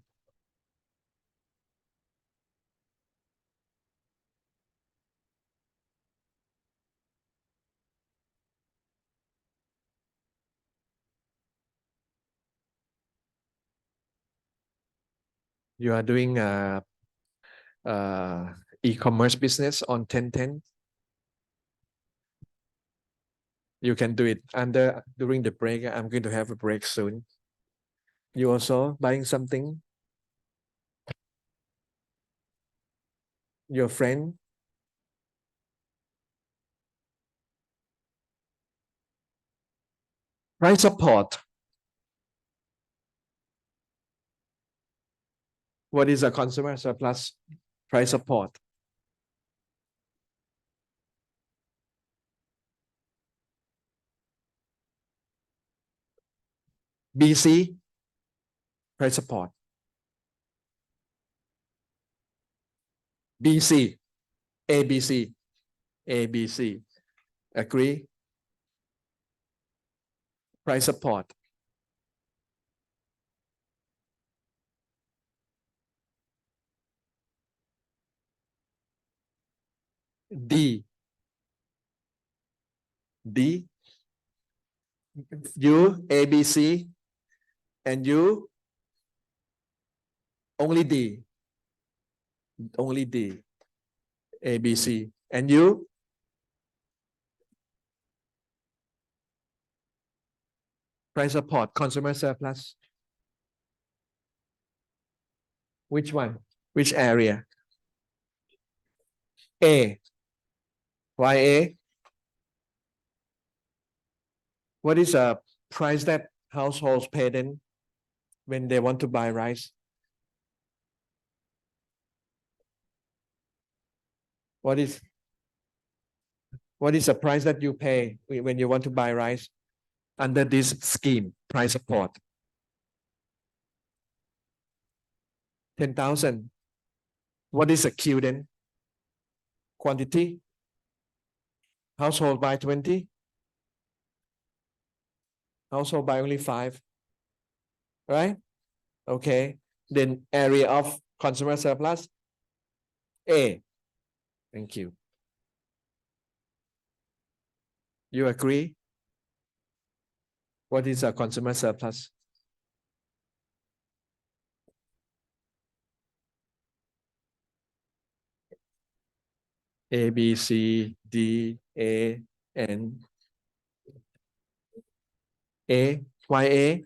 You are doing e-commerce business on 1010. You can do it during the break. I'm going to have a break soon. You also buying something? Your friend? Price support. What is a consumer surplus price support? BC price support. BC, ABC, ABC. Agree? Price support. D. D. You, ABC, and you, only D. Only D. ABC. And you? Price support, consumer surplus. Which one? Which area? A. Why A? What is a price that households pay then when they want to buy rice? What is the price that you pay when you want to buy rice under this scheme, price support? 10,000. What is a Q then? Quantity? Household buy 20? Household buy only 5? Right? Okay. Then area of consumer surplus? A. Thank you. You agree? What is a consumer surplus? A, B, C, D, A, and A. Why A?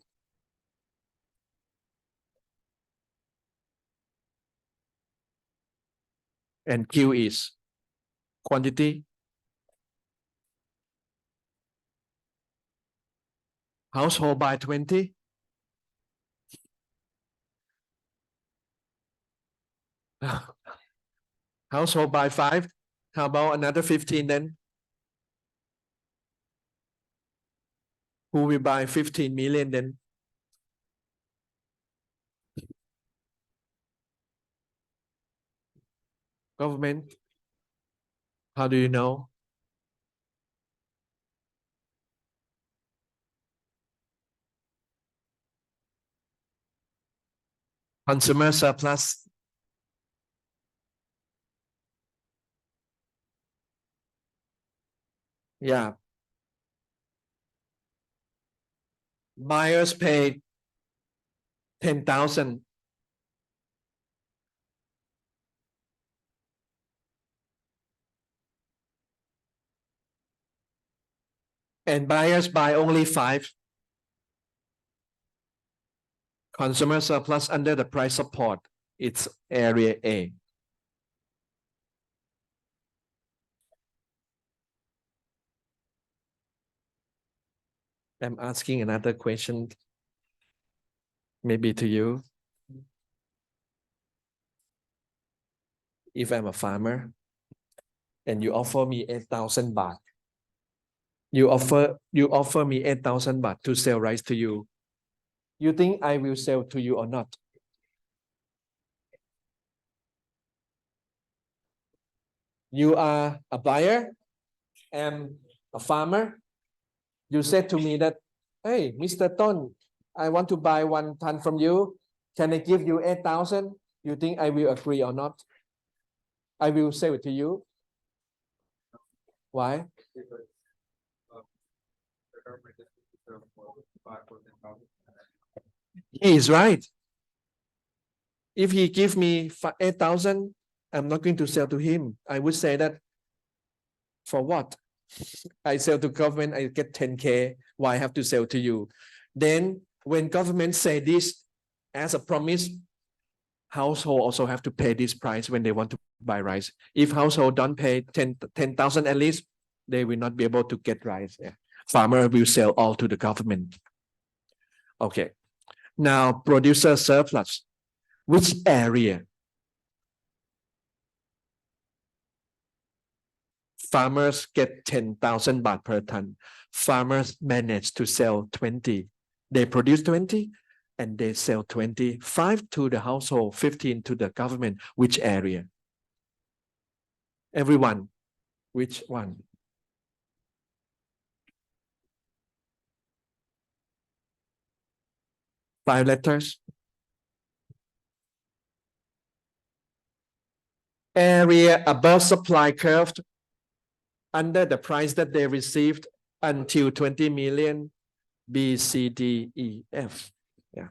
And Q is quantity. Household buy 20? Household buy 5? How about another 15 then? Who will buy 15 million then? Government. How do you know? Consumer surplus. Yeah. Buyers pay 10,000. And buyers buy only 5. Consumer surplus under the price support. It's area A. I'm asking another question, maybe to you. If I'm a farmer and you offer me 8,000 baht, you offer me 8,000 baht to sell rice to you. You think I will sell to you or not? You are a buyer and a farmer. You said to me that, hey, Mr. Ton, I want to buy 1 ton from you. Can I give you 8,000? You think I will agree or not? I will sell it to you. Why? He is right. If he give me 8,000, I'm not going to sell to him. I would say that for what? I sell to government, I get 10K. Why I have to sell to you? Then when government say this as a promise, household also have to pay this price when they want to buy rice. If household don't pay 10,000 at least, they will not be able to get rice. Yeah. Farmer will sell all to the government. Okay. Now producer surplus. Which area? Farmers get 10,000 baht per ton. Farmers manage to sell 20. They produce 20 and they sell 25 to the household, 15 to the government. Which area? Everyone. Which one? Five letters. Area above supply curve under the price that they received until 20 million. B, C, D, E, F. Yeah.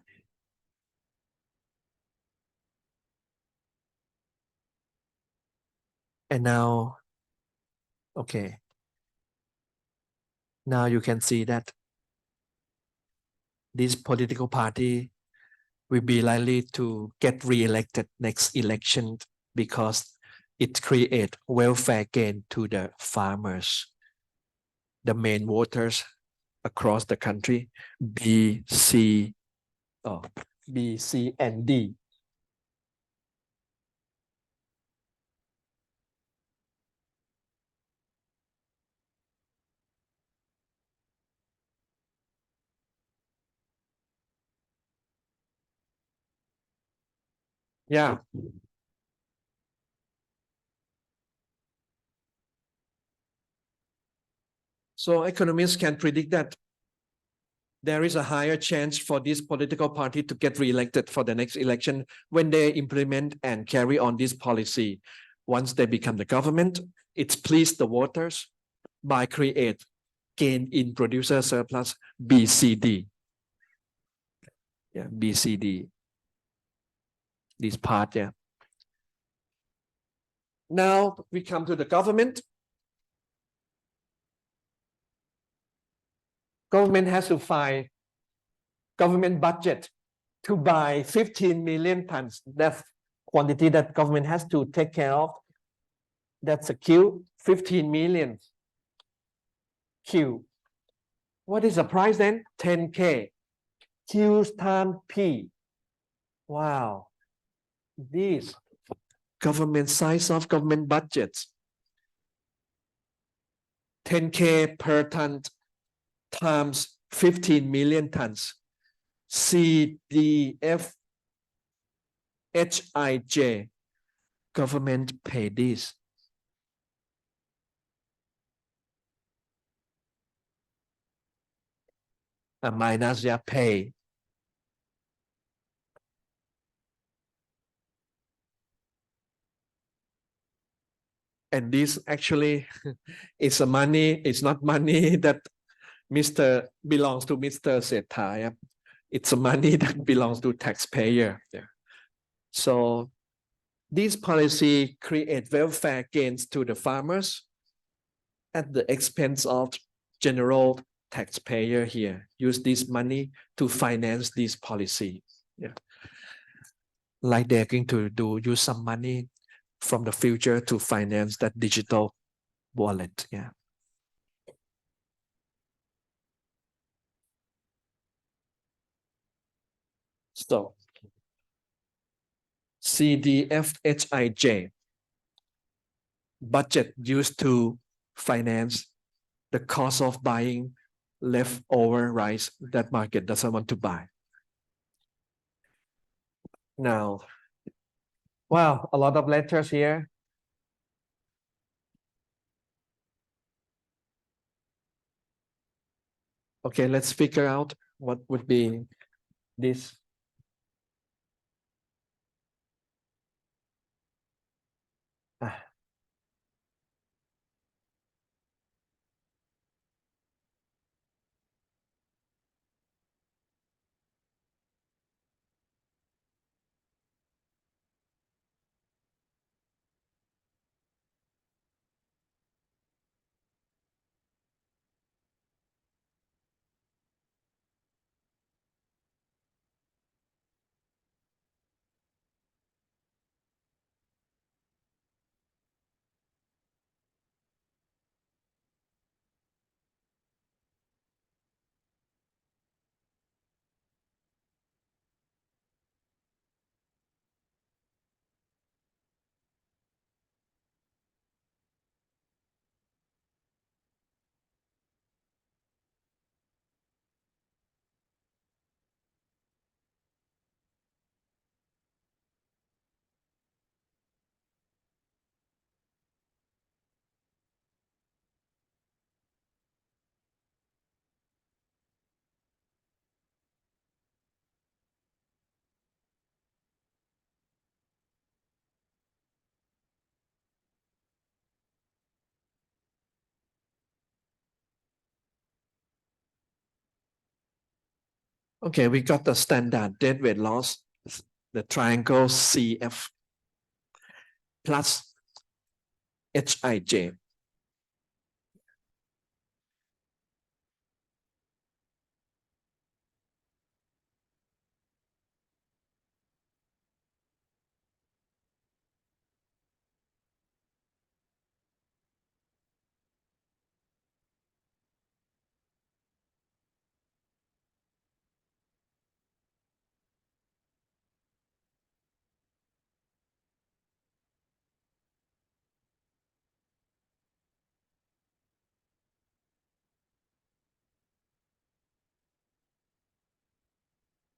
And now, okay. Now you can see that this political party will be likely to get re-elected next election because it creates welfare gain to the farmers, the main voters across the country, B, C, B, C, and D. Yeah. So economists can predict that there is a higher chance for this political party to get re-elected for the next election when they implement and carry on this policy. Once they become the government, it's please the voters by create gain in producer surplus BCD. Yeah, BCD. This part, yeah. Now we come to the government. Government has to find government budget to buy 15 million tons. That's quantity that government has to take care of. That's a Q, 15 million Q. What is the price then? 10K. Q times P. Wow. This government size of government budgets. 10K per ton times 15 million tons. CDF HIJ. Government pay this. Minus their pay. And this actually is a money, it's not money that belongs to Mr. Setha. It's a money that belongs to taxpayer. Yeah. So this policy create welfare gains to the farmers at the expense of general taxpayer here. Use this money to finance this policy. Yeah. Like they're going to use some money from the future to finance that digital wallet. Yeah. So CDFHIJ budget used to finance the cost of buying leftover rice that market doesn't want to buy. Now, wow, a lot of letters here. Okay, let's figure out what would be this. Okay, we got the standard deadweight loss, the triangle CF plus HIJ.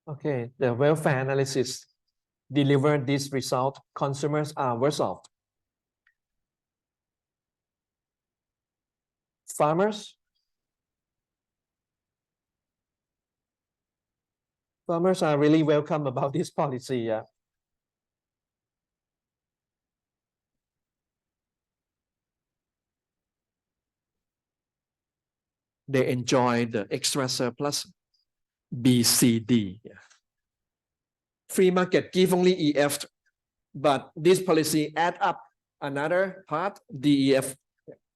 Okay, the welfare analysis delivered this result. Consumers are worse off. Farmers are really welcome about this policy. Yeah. They enjoy the extra surplus BCD. Yeah. Free market give only EF, but this policy add up another part, DEF.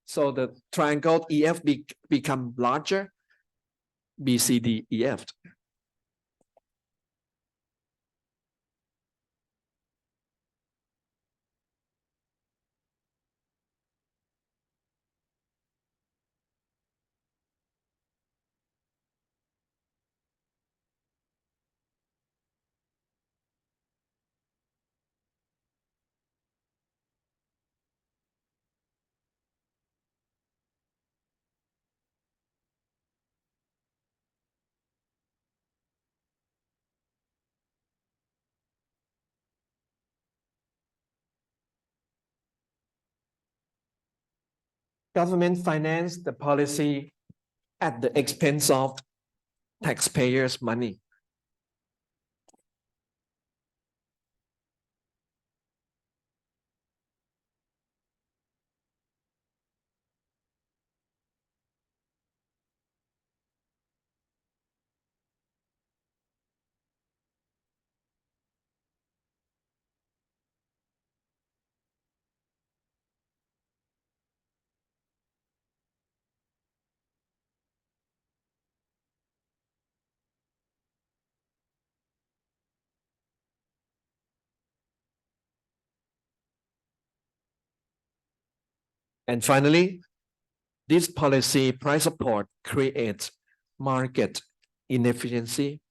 So the triangle EF become larger, BCD, EF. Government finance the policy at the expense of taxpayers' money. And finally, this policy price support creates market inefficiency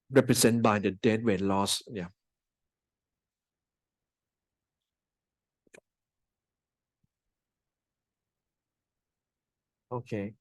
represented by the deadweight loss. Yeah. Okay.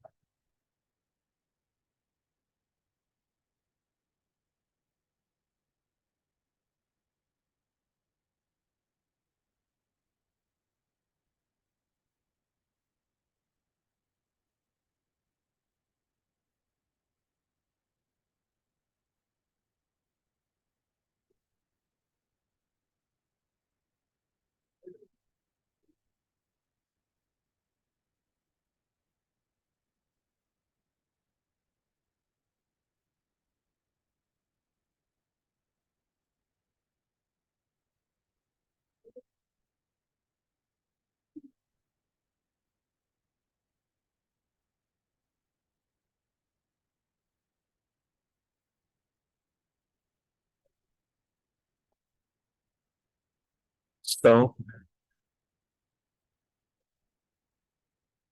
So,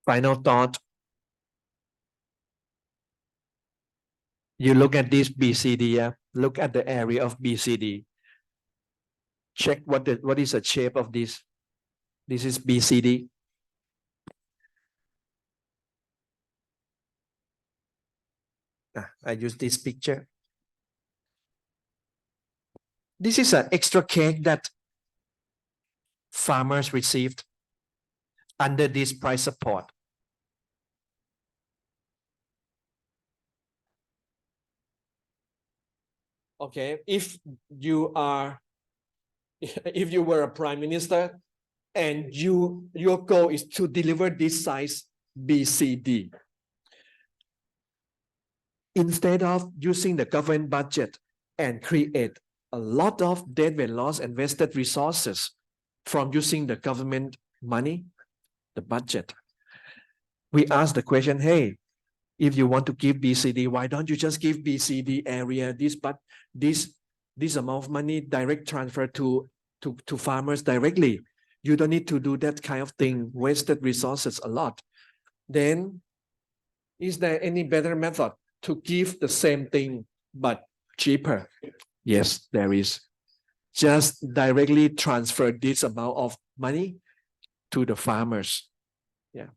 final thought. You look at this BCD, look at the area of BCD. Check what is the shape of this. This is BCD. I use this picture. This is an extra cake that farmers received under this price support. Okay, if you were a prime minister and your goal is to deliver this size BCD, instead of using the government budget and create a lot of dead weight loss and wasted resources from using the government money, the budget. We ask the question, hey, if you want to give BCD, why don't you just give BCD area this amount of money direct transfer to farmers directly? You don't need to do that kind of thing, wasted resources a lot. Then, is there any better method to give the same thing but cheaper? Yes, there is. Just directly transfer this amount of money to the farmers. Yeah.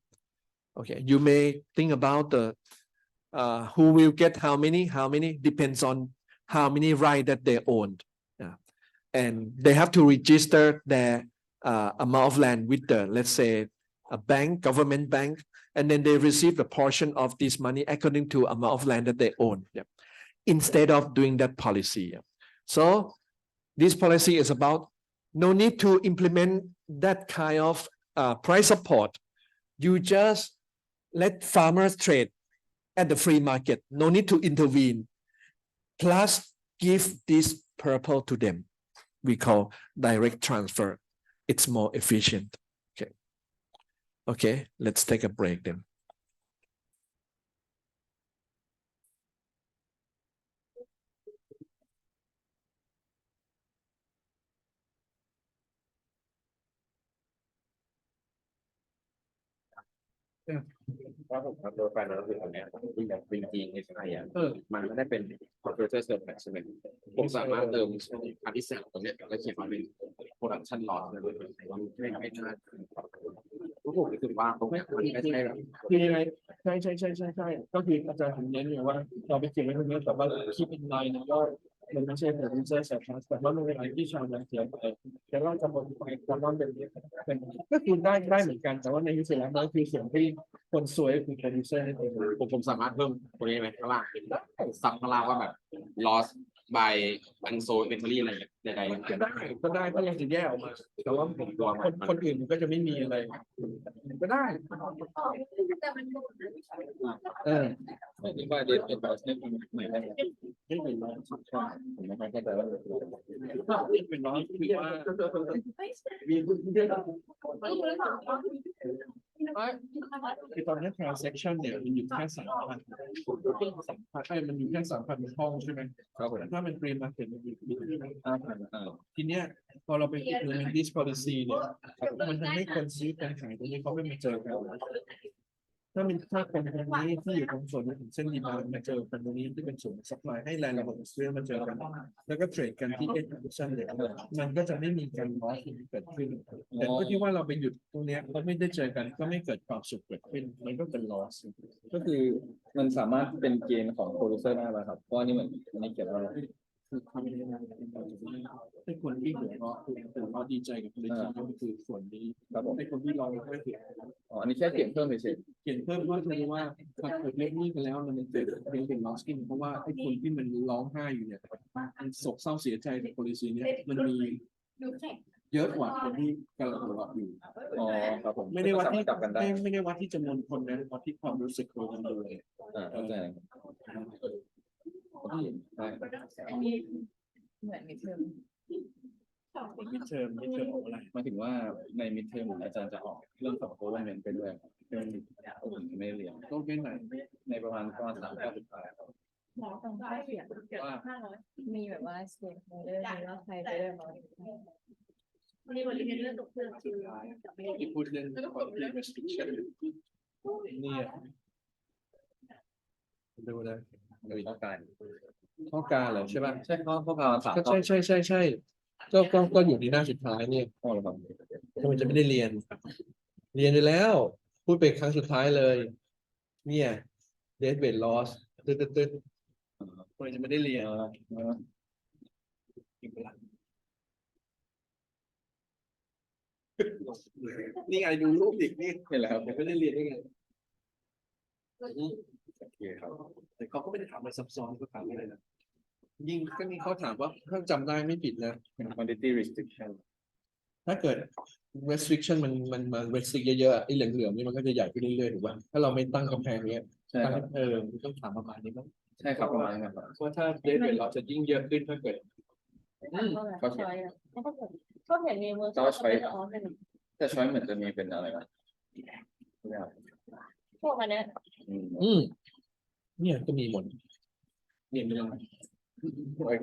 Okay. You may think about the who will get how many depends on how many rights that they own. Yeah. And they have to register their amount of land with the, let's say, a bank, government bank, and then they receive a portion of this money according to amount of land that they own. Yeah. Instead of doing that policy. Yeah. So this policy is about no need to implement that kind of price support. You just let farmers trade at the free market. No need to intervene. Plus, give this purple to them. We call direct transfer. It's more efficient. Okay. Okay, let's take a break then. Yeah. ว่าผมทำตัวแฟนเราคืออันเนี้ยที่แบบเป็นจริงในไทยอ่ะมันไม่ได้เป็นคอมพิวเตอร์เซิร์ฟใช่ไหมผมสามารถเติมอันที่3ตรงเนี้ยแล้วเขียนมาเป็นโปรดักชันลอสเลยไม่น่าผมรู้สึกว่าตรงเนี้ยมันไม่ใช่แบบ คือยังไงใช่ก็คืออาจารย์ผมเน้นอยู่ว่าเราไปเขียนไว้ตรงนี้แต่ว่าคิดเป็นลายนะว่ามันไม่ใช่โปรดิวเซอร์แต่ว่ามันเป็นอะไรที่ชาวนาเขียนไปแต่ว่าจะบอกไปแต่ว่าเป็นก็คือได้เหมือนกันแต่ว่าในที่สุดแล้วมันคือส่วนที่คนสวยคือโปรดิวเซอร์นั่นเอง ผมสามารถเพิ่มตัวนี้ไหมข้างล่างซับข้างล่างว่าแบบ loss by unsold inventory อะไรใดๆ ก็ได้ก็ยังจะแยกออกมาแต่ว่าคนอื่นก็จะไม่มีอะไรก็ได้ไม่ถึงว่าเด็ดเป็นแบบนี้ใหม่ได้ไม่เป็นร้อยผมไม่เข้าใจว่าเป็นร้อยคือว่าคือตอนนี้ transaction เนี่ยมันอยู่แค่ 3,000 มันอยู่แค่ 3,000 ห้องใช่ไหมครับผมถ้ามันเตรียมมาเสร็จมันอยู่ที่ 5,000 ทีเนี้ยพอเราไป implement this policy เนี่ยมันทำให้คนซื้อคนขายตรงนี้เขาไม่มาเจอกันถ้าคนนี้ที่อยู่ตรงส่วนของเส้นดีมามาเจอกันตรงนี้ที่เป็นส่วน supply ให้แรงระบบซื้อมาเจอกันแล้วก็เทรดกันที่ execution เนี่ยมันก็จะไม่มีการ loss เกิดขึ้นแต่ก็ที่ว่าเราไปหยุดตรงเนี้ยเราไม่ได้เจอกันก็ไม่เกิดความสุขเกิดขึ้นมันก็เป็น loss ก็คือมันสามารถเป็นเกณฑ์ของโปรดิวเซอร์ได้ไหมครับเพราะนี่เหมือนในเกี่ยวกับคือทำให้ได้ให้คนที่หัวเราะดีใจกับคนที่ก็คือส่วนนี้ให้คนที่ร้องก็คืออันนี้แค่เขียนเพิ่มเฉย เขียนเพิ่มเพราะถือว่าถ้าเกิดเล่นนี่กันแล้วมันเกิดเป็น losing เพราะว่าไอ้คนที่มันร้องไห้อยู่เนี่ยมันโศกเศร้าเสียใจกับ policy เนี้ยมันมีเยอะกว่าคนที่กำลังหัวเราะอยู่ครับผมไม่ได้วัดที่จำนวนคนนะวัดที่ความรู้สึกของคนดูเลยเข้าใจเหมือนมิดเทอมของอะไรหมายถึงว่าในมิดเทอมอาจารย์จะออกเรื่องของ government ไปด้วยผมไม่เรียนต้องเป็นไหนในประมาณ3 ข้อสุดท้ายว่ามีแบบว่าสเต็ปเรื่องนี้ว่าใครจะได้มาที่พูดเรื่อง restriction นี่ดูนะต้องการเหรอใช่ป่ะใช่ข้อการ3 ก็ใช่ก็อยู่ในหน้าสุดท้ายเนี่ยทำไมจะไม่ได้เรียนไปแล้วพูดไปครั้งสุดท้ายเลยเนี่ย dead weight loss ตึ๊ดทำไมจะไม่ได้เรียนนี่ไงดูรูปอีกนี่เห็นแล้วไม่ได้เรียนได้ไงโอเคครับแต่เขาก็ไม่ได้ถามอะไรซับซ้อนเขาถามอะไรนะยิ่งก็นี่เขาถามว่าถ้าจำได้ไม่ผิดนะ quantity restriction ถ้าเกิด restriction มันมา restrict เยอะๆไอ้เหลืองๆนี่มันก็จะใหญ่ขึ้นเรื่อยๆถูกป่ะถ้าเราไม่ตั้งกำแพงเนี้ยมันต้องถามประมาณนี้มั้ง ใช่ครับประมาณนั้นครับ เพราะถ้าเดทเรทเราจะยิ่งเยอะขึ้นถ้าเกิด เขาใช้ก็เห็นมีมือออฟเป็น แต่ช้อยเหมือนจะมีเป็นอะไรนะ พวกอันเนี้ย เนี่ยก็มีหมดเนี่ยไม่ต้อง โอเค